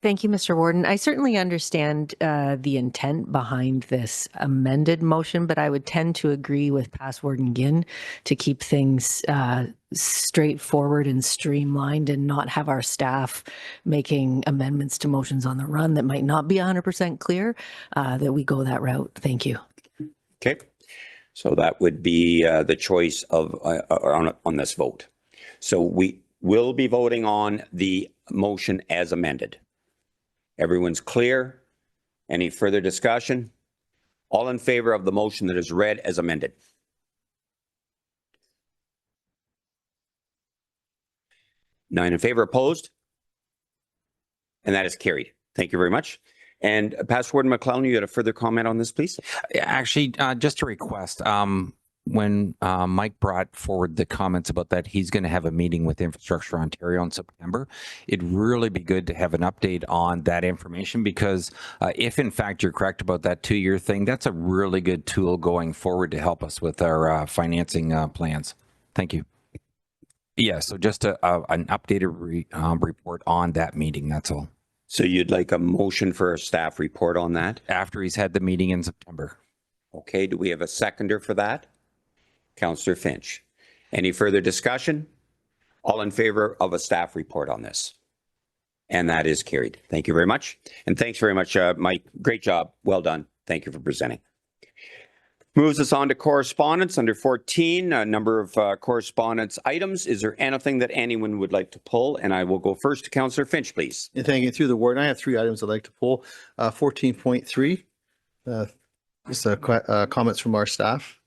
Thank you, Mr. Warden. I certainly understand the intent behind this amended motion, but I would tend to agree with past Warden Ginn to keep things straightforward and streamlined and not have our staff making amendments to motions on the run that might not be 100% clear, that we go that route. Thank you. Okay. So that would be the choice of on this vote. So we will be voting on the motion as amended. Everyone's clear? Any further discussion? All in favor of the motion that is read as amended? Nine in favor, opposed? And that is carried. Thank you very much. And past Warden McClellan, you had a further comment on this, please? Actually, just a request. When Mike brought forward the comments about that he's going to have a meeting with Infrastructure Ontario in September, it'd really be good to have an update on that information, because if in fact you're correct about that 2-year thing, that's a really good tool going forward to help us with our financing plans. Thank you. Yeah, so just an updated report on that meeting, that's all. So you'd like a motion for a staff report on that? After he's had the meeting in September. Okay, do we have a seconder for that? Councillor Finch. Any further discussion? All in favor of a staff report on this? And that is carried. Thank you very much. And thanks very much, Mike. Great job. Well done. Thank you for presenting. Moves us on to correspondence under 14, a number of correspondence items. Is there anything that anyone would like to pull? And I will go first to Councillor Finch, please. And thank you. Through the ward, I have 3 items I'd like to pull. 14.3, just comments from our staff.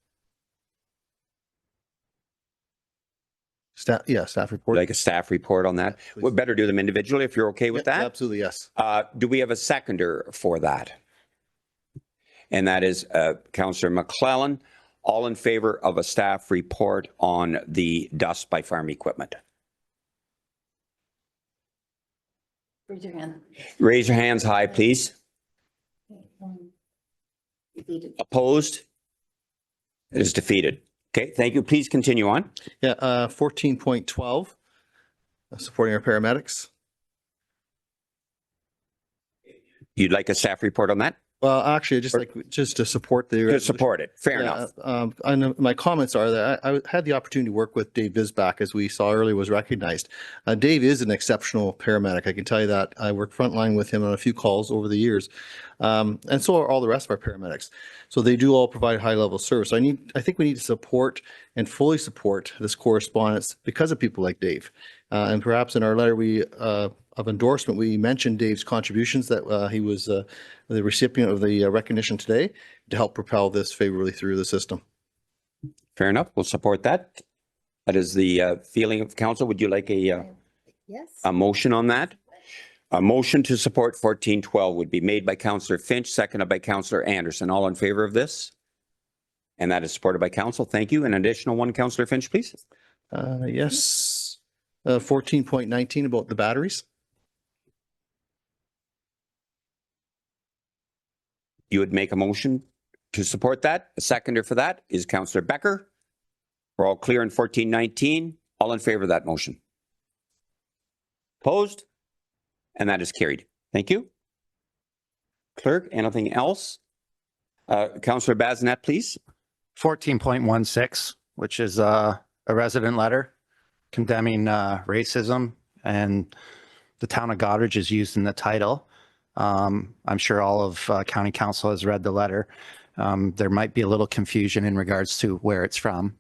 Staff report. Like a staff report on that? Please. We'd better do them individually if you're okay with that. Absolutely, yes. Do we have a seconder for that? And that is Councillor McClellan. All in favor of a staff report on the dust by farm equipment? Raise your hand. Raise your hands high, please. Opposed? It is defeated. Okay, thank you. Please continue on. Yeah, 14.12, supporting our paramedics. You'd like a staff report on that? Well, actually, just to support the... To support it. Fair enough. And my comments are that I had the opportunity to work with Dave Visbach, as we saw earlier, was recognized. Dave is an exceptional paramedic. I can tell you that. I worked frontline with him on a few calls over the years. And so are all the rest of our paramedics. So they do all provide high level service. I think we need to support and fully support this correspondence because of people like Dave. And perhaps in our letter of endorsement, we mentioned Dave's contributions, that he was the recipient of the recognition today to help propel this favorably through the system. Fair enough. We'll support that. That is the feeling of council. Would you like a motion on that? A motion to support 1412 would be made by Councillor Finch, seconded by Councillor Anderson. All in favor of this? And that is supported by council. Thank you. An additional one, Councillor Finch, please. Yes. 14.19 about the batteries. You would make a motion to support that. A seconder for that is Councillor Becker. We're all clear in 1419. All in favor of that motion? Opposed? And that is carried. Thank you. Clerk, anything else? Councillor Bazinet, please. 14.16, which is a resident letter condemning racism, and the town of Goderich is used in the title. I'm sure all of County Council has read the letter. There might be a little confusion in regards to where it's from.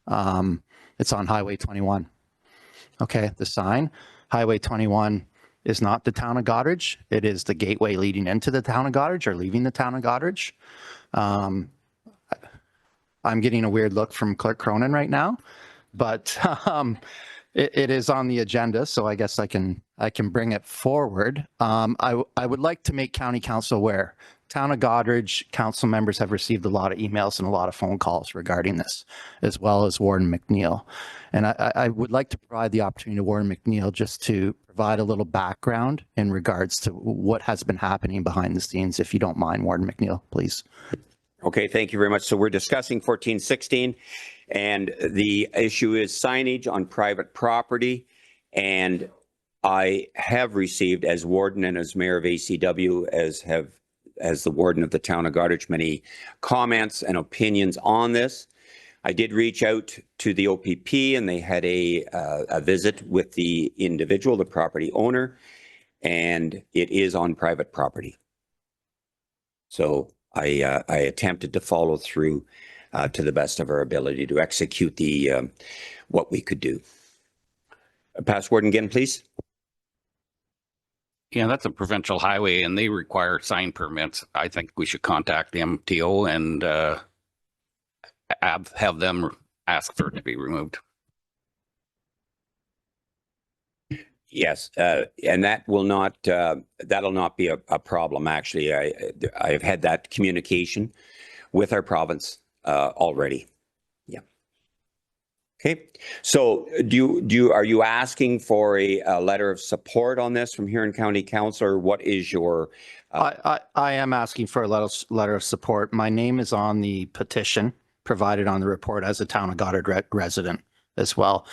It's on Highway 21. Okay, the sign. Highway 21 is not the town of Goderich. It is the gateway leading into the town of Goderich or leaving the town of Goderich. I'm getting a weird look from Clerk Cronin right now, but it is on the agenda, so I guess I can bring it forward. I would like to make County Council aware Town of Goderich council members have received a lot of emails and a lot of phone calls regarding this, as well as Warden McNeil. And I would like to provide the opportunity to Warden McNeil just to provide a little background in regards to what has been happening behind the scenes, if you don't mind, Warden McNeil, please. Okay, thank you very much. So we're discussing 1416, and the issue is signage on private property. And I have received, as warden and as mayor of ACW, as the warden of the town of Goderich, many comments and opinions on this. I did reach out to the OPP, and they had a visit with the individual, the property owner, and it is on private property. So I attempted to follow through to the best of our ability to execute the what we could do. Past Warden again, please. Yeah, that's a provincial highway and they require sign permits. I think we should contact the MTO and have them ask for it to be removed. Yes, and that will not that'll not be a problem. Actually, I've had that communication with our province already. Yeah. Okay. So are you asking for a letter of support on this from Huron County Council, or what is your? I am asking for a letter of support. My name is on the petition provided on the report as a Town of Goderich resident as well.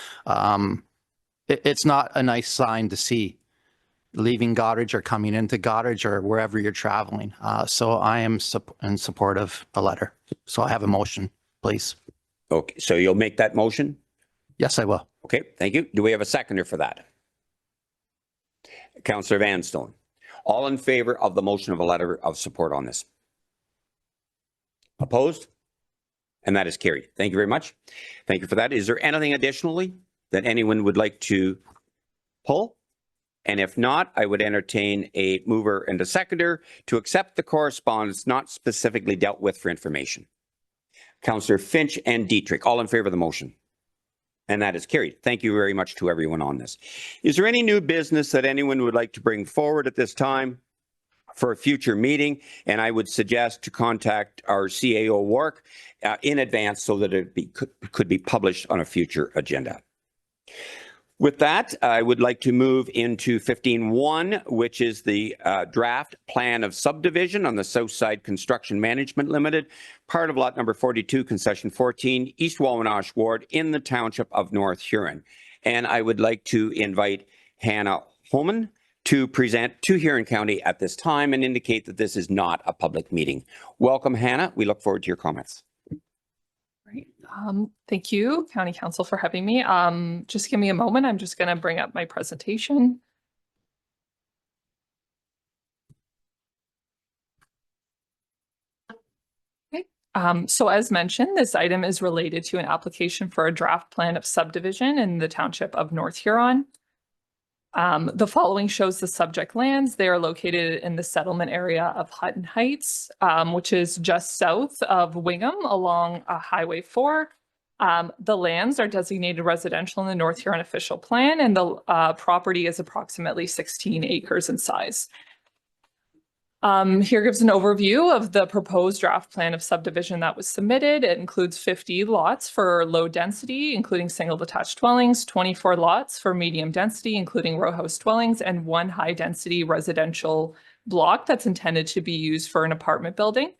It's not a nice sign to see leaving Goderich or coming into Goderich or wherever you're traveling. So I am in support of a letter. So I have a motion, please. Okay, so you'll make that motion? Yes, I will. Okay, thank you. Do we have a seconder for that? Councillor Vanstone. All in favor of the motion of a letter of support on this? Opposed? And that is carried. Thank you very much. Thank you for that. Is there anything additionally that anyone would like to pull? And if not, I would entertain a mover and a seconder to accept the correspondence not specifically dealt with for information. Councillor Finch and Dietrich, all in favor of the motion? And that is carried. Thank you very much to everyone on this. Is there any new business that anyone would like to bring forward at this time for a future meeting? And I would suggest to contact our CAO Wark in advance so that it could be published on a future agenda. With that, I would like to move into 15.1, which is the draft plan of subdivision on the Southside Construction Management Limited, part of lot number 42, concession 14, East Wawanosh Ward in the township of North Huron. And I would like to invite Hannah Holman to present to Huron County at this time and indicate that this is not a public meeting. Welcome, Hannah. We look forward to your comments. Great. Thank you, County Council, for having me. Just give me a moment. I'm just going to bring up my presentation. Okay. So as mentioned, this item is related to an application for a draft plan of subdivision in the township of North Huron. The following shows the subject lands. They are located in the settlement area of Hutton Heights, which is just south of Wingham along Highway 4. The lands are designated residential in the North Huron official plan, and the property is approximately 16 acres in size. Here gives an overview of the proposed draft plan of subdivision that was submitted. It includes 50 lots for low density, including single detached dwellings, 24 lots for medium density, including row house dwellings, and 1 high density residential block that's intended to be used for an apartment building.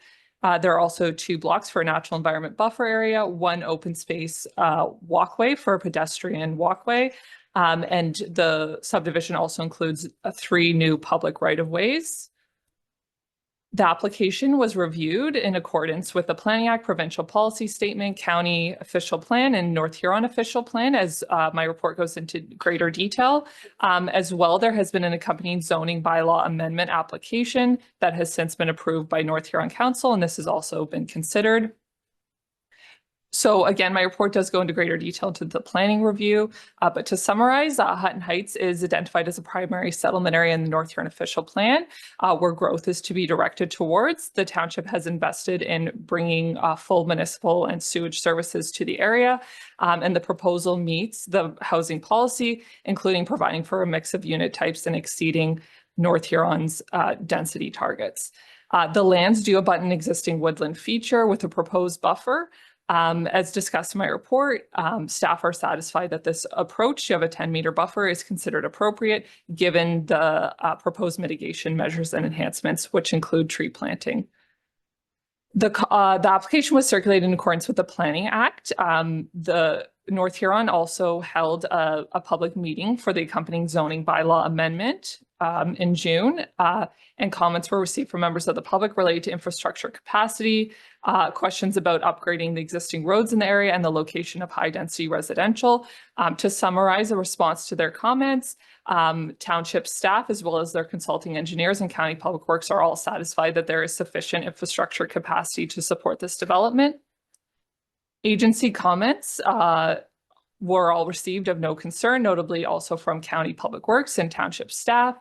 There are also 2 blocks for a natural environment buffer area, 1 open space walkway for a pedestrian walkway, and the subdivision also includes 3 new public right-of-ways. The application was reviewed in accordance with the Planning Act, Provincial Policy Statement, County Official Plan, and North Huron Official Plan, as my report goes into greater detail. As well, there has been an accompanying zoning bylaw amendment application that has since been approved by North Huron Council, and this has also been considered. So again, my report does go into greater detail to the planning review, but to summarize, Hutton Heights is identified as a primary settlement area in the North Huron official plan, where growth is to be directed towards. The township has invested in bringing full municipal and sewage services to the area, and the proposal meets the housing policy, including providing for a mix of unit types and exceeding North Huron's density targets. The lands do abut an existing woodland feature with a proposed buffer. As discussed in my report, staff are satisfied that this approach to have a 10-meter buffer is considered appropriate given the proposed mitigation measures and enhancements, which include tree planting. The application was circulated in accordance with the Planning Act. The North Huron also held a public meeting for the accompanying zoning bylaw amendment in June, and comments were received from members of the public related to infrastructure capacity, questions about upgrading the existing roads in the area and the location of high-density residential. To summarize a response to their comments, township staff as well as their consulting engineers and county public works are all satisfied that there is sufficient infrastructure capacity to support this development. Agency comments were all received of no concern, notably also from county public works and township staff.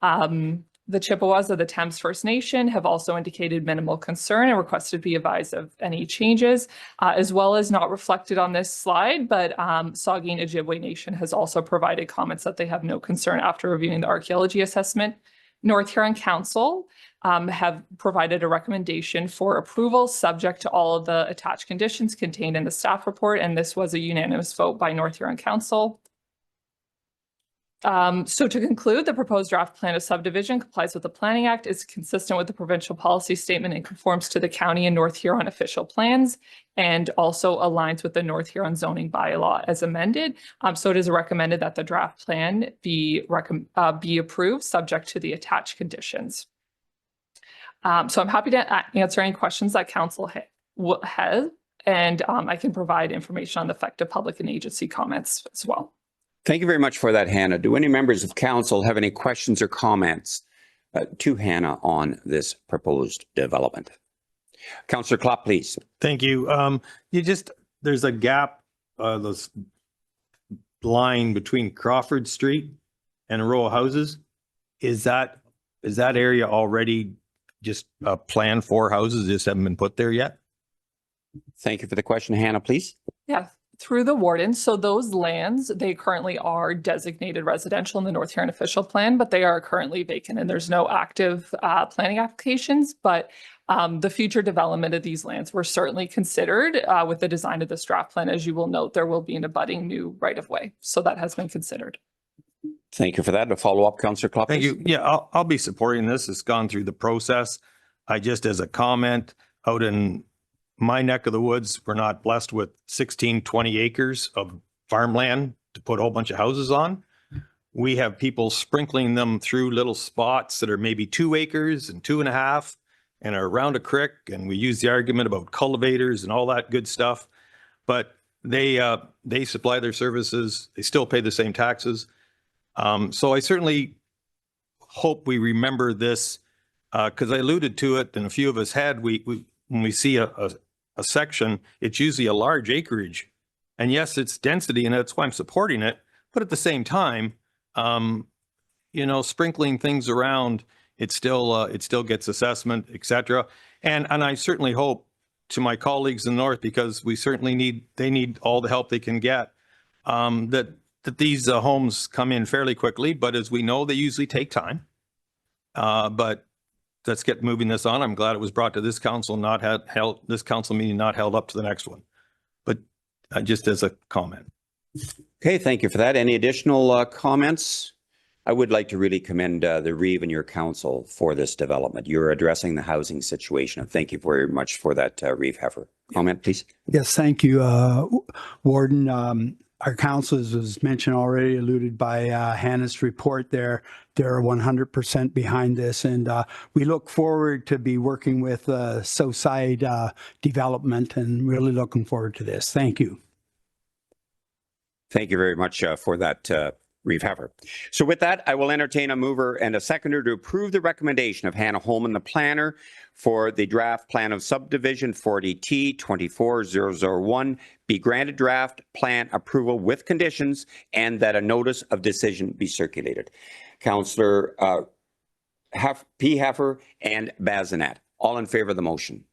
The Chippewas of the Thames First Nation have also indicated minimal concern and requested to be advised of any changes, as well as not reflected on this slide, but Saugeen Ojibwe Nation has also provided comments that they have no concern after reviewing the archaeology assessment. North Huron Council have provided a recommendation for approval subject to all of the attached conditions contained in the staff report, and this was a unanimous vote by North Huron Council. So to conclude, the proposed draft plan of subdivision complies with the Planning Act, is consistent with the provincial policy statement and conforms to the county and North Huron official plans, and also aligns with the North Huron zoning bylaw as amended. So it is recommended that the draft plan be approved subject to the attached conditions. So I'm happy to answer any questions that council has, and I can provide information on the effective public and agency comments as well. Thank you very much for that, Hannah. Do any members of council have any questions or comments to Hannah on this proposed development? Councillor Klopp, please. Thank you. There's a gap, this line between Crawford Street and a row of houses. Is that area already just planned for houses, just haven't been put there yet? Thank you for the question. Hannah, please. Yeah, through the warden. So those lands, they currently are designated residential in the North Huron official plan, but they are currently vacant and there's no active planning applications. But the future development of these lands were certainly considered with the design of this draft plan. As you will note, there will be an abutting new right-of-way. So that has been considered. Thank you for that. A follow-up, Councillor Klopp. Thank you. Yeah, I'll be supporting this. It's gone through the process. I just, as a comment, out in my neck of the woods, we're not blessed with 16, 20 acres of farmland to put a whole bunch of houses on. We have people sprinkling them through little spots that are maybe 2 acres and 2.5 and are around a creek. And we use the argument about cultivators and all that good stuff. But they supply their services. They still pay the same taxes. So I certainly hope we remember this because I alluded to it and a few of us had, when we see a section, it's usually a large acreage. And yes, it's density and that's why I'm supporting it. But at the same time, sprinkling things around, it still gets assessment, et cetera. And I certainly hope to my colleagues in the North, because they need all the help they can get, that these homes come in fairly quickly, but as we know, they usually take time. But let's get moving this on. I'm glad it was brought to this council, this council meeting, not held up to the next one. But just as a comment. Okay, thank you for that. Any additional comments? I would like to really commend the Reeve and your council for this development. You're addressing the housing situation. And thank you very much for that, Reeve Heffer. Comment, please. Yes, thank you, Warden. Our council, as was mentioned already, alluded by Hannah's report there, they're 100% behind this. And we look forward to be working with Southside Development and really looking forward to this. Thank you. Thank you very much for that, Reeve Heffer. So with that, I will entertain a mover and a seconder to approve the recommendation of Hannah Holman, the planner, for the draft plan of subdivision 40T 24001 be granted draft plan approval with conditions and that a notice of decision be circulated. Councillor P. Heffer and Bazinet, all in favor of the motion.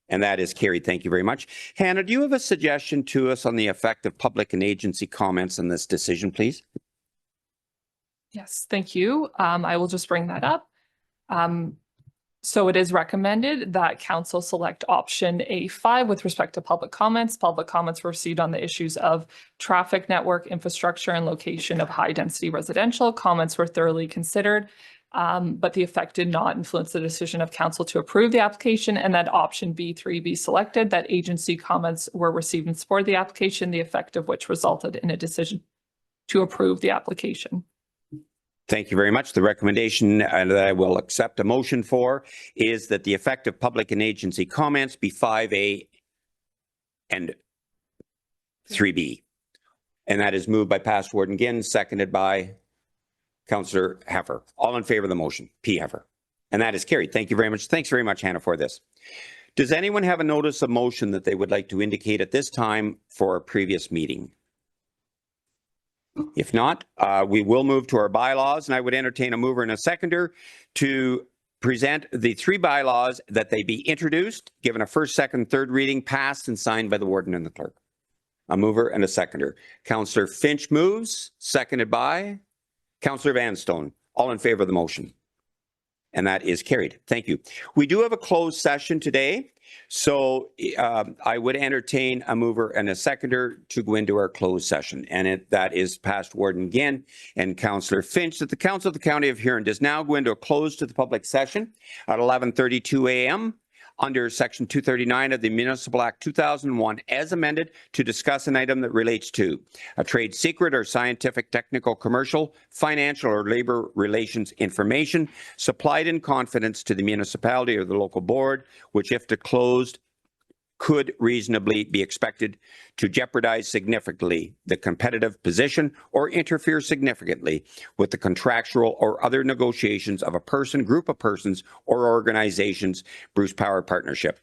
And that is carried. Thank you very much. Hannah, do you have a suggestion to us on the effect of public and agency comments on this decision, please? Yes, thank you. I will just bring that up. So it is recommended that council select option A5 with respect to public comments. Public comments were received on the issues of traffic network, infrastructure, and location of high-density residential. Comments were thoroughly considered, but the effect did not influence the decision of council to approve the application, and that option B3 be selected, that agency comments were received in support of the application, the effect of which resulted in a decision to approve the application. Thank you very much. The recommendation that I will accept a motion for is that the effect of public and agency comments be 5A and 3B. And that is moved by past Warden Ginn, seconded by Councillor Heffer. All in favor of the motion, P. Heffer. And that is carried. Thank you very much. Thanks very much, Hannah, for this. Does anyone have a notice of motion that they would like to indicate at this time for a previous meeting? If not, we will move to our bylaws, and I would entertain a mover and a seconder to present the 3 bylaws, that they be introduced, given a first, second, third reading, passed and signed by the warden and the clerk. A mover and a seconder. Councillor Finch moves, seconded by Councillor Vanstone. All in favor of the motion. And that is carried. Thank you. We do have a closed session today, so I would entertain a mover and a seconder to go into our closed session. And that is past Warden Ginn and Councillor Finch, that the Council of the County of Huron does now go into a close to the public session at 11:32 a.m. under Section 239 of the Municipal Act 2001 as amended, to discuss an item that relates to a trade secret or scientific, technical, commercial, financial, or labor relations information supplied in confidence to the municipality or the local board, which, if disclosed, could reasonably be expected to jeopardize significantly the competitive position or interfere significantly with the contractual or other negotiations of a person, group of persons, or organizations, Bruce Power Partnership,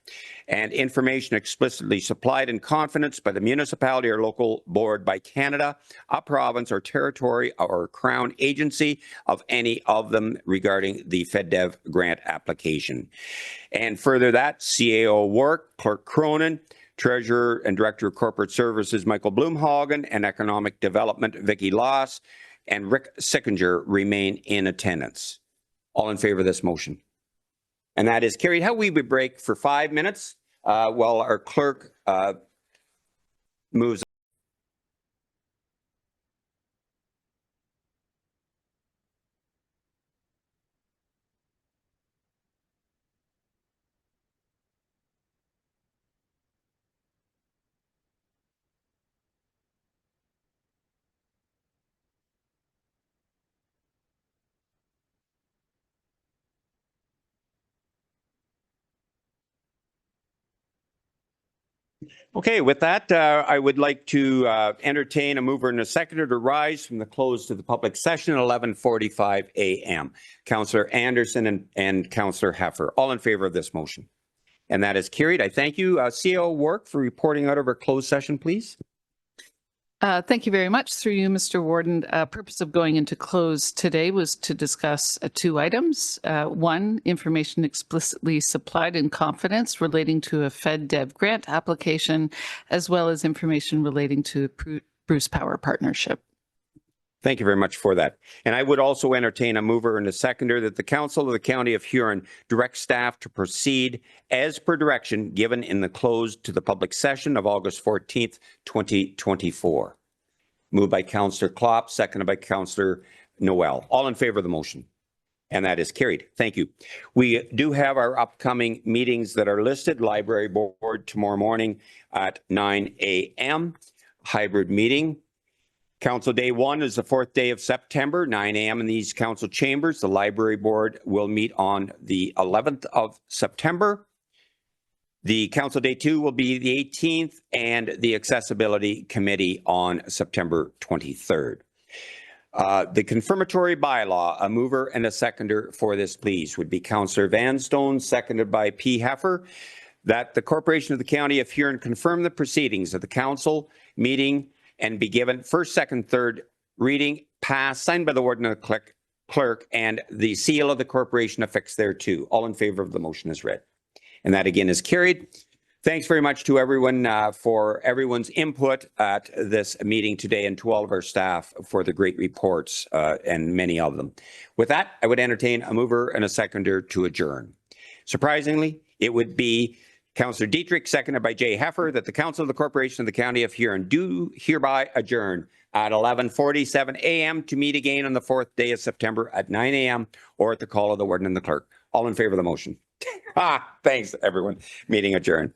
and information explicitly supplied in confidence by the municipality or local board by Canada, a province or territory or crown agency of any of them regarding the FedDev grant application. And further that, CAO work, Clerk Cronin, Treasurer and Director of Corporate Services Michael Blumhagen, and Economic Development Vicky Loss and Rick Sickinger remain in attendance. All in favor of this motion? And that is carried. How we would break for 5 minutes while our clerk moves. Okay, with that, I would like to entertain a mover and a seconder to rise from the close to the public session at 11:45 a.m. Councillor Anderson and Councillor Heffer. All in favor of this motion? And that is carried. I thank you. CAO Work, for reporting out of our closed session, please. Thank you very much. Through you, Mr. Warden. Purpose of going into close today was to discuss 2 items. One, information explicitly supplied in confidence relating to a FedDev grant application, as well as information relating to Bruce Power Partnership. Thank you very much for that. And I would also entertain a mover and a seconder that the Council of the County of Huron direct staff to proceed as per direction given in the close to the public session of August 14th, 2024. Moved by Councillor Klopp, seconded by Councillor Noel. All in favor of the motion? And that is carried. Thank you. We do have our upcoming meetings that are listed. Library Board tomorrow morning at 9 a.m. Hybrid meeting. Council Day 1 is the 4th day of September, 9 a.m. in these council chambers. The Library Board will meet on the 11th of September. The Council Day 2 will be the 18th, and the Accessibility Committee on September 23rd. The confirmatory bylaw, a mover and a seconder for this, please, would be Councillor Vanstone, seconded by P. Heffer, that the Corporation of the County of Huron confirm the proceedings of the council meeting and be given first, second, third reading, passed, signed by the warden and the clerk, and the seal of the corporation affixed thereto. All in favor of the motion is read. And that again is carried. Thanks very much to everyone for everyone's input at this meeting today, and to all of our staff for the great reports, and many of them. With that, I would entertain a mover and a seconder to adjourn. Surprisingly, it would be Councillor Goderich, seconded by Jay Heffer, that the Council of the Corporation of the County of Huron do hereby adjourn at 11:47 a.m. to meet again on the 4th day of September at 9 a.m. or at the call of the warden and the clerk. All in favor of the motion? Thanks, everyone. Meeting adjourned.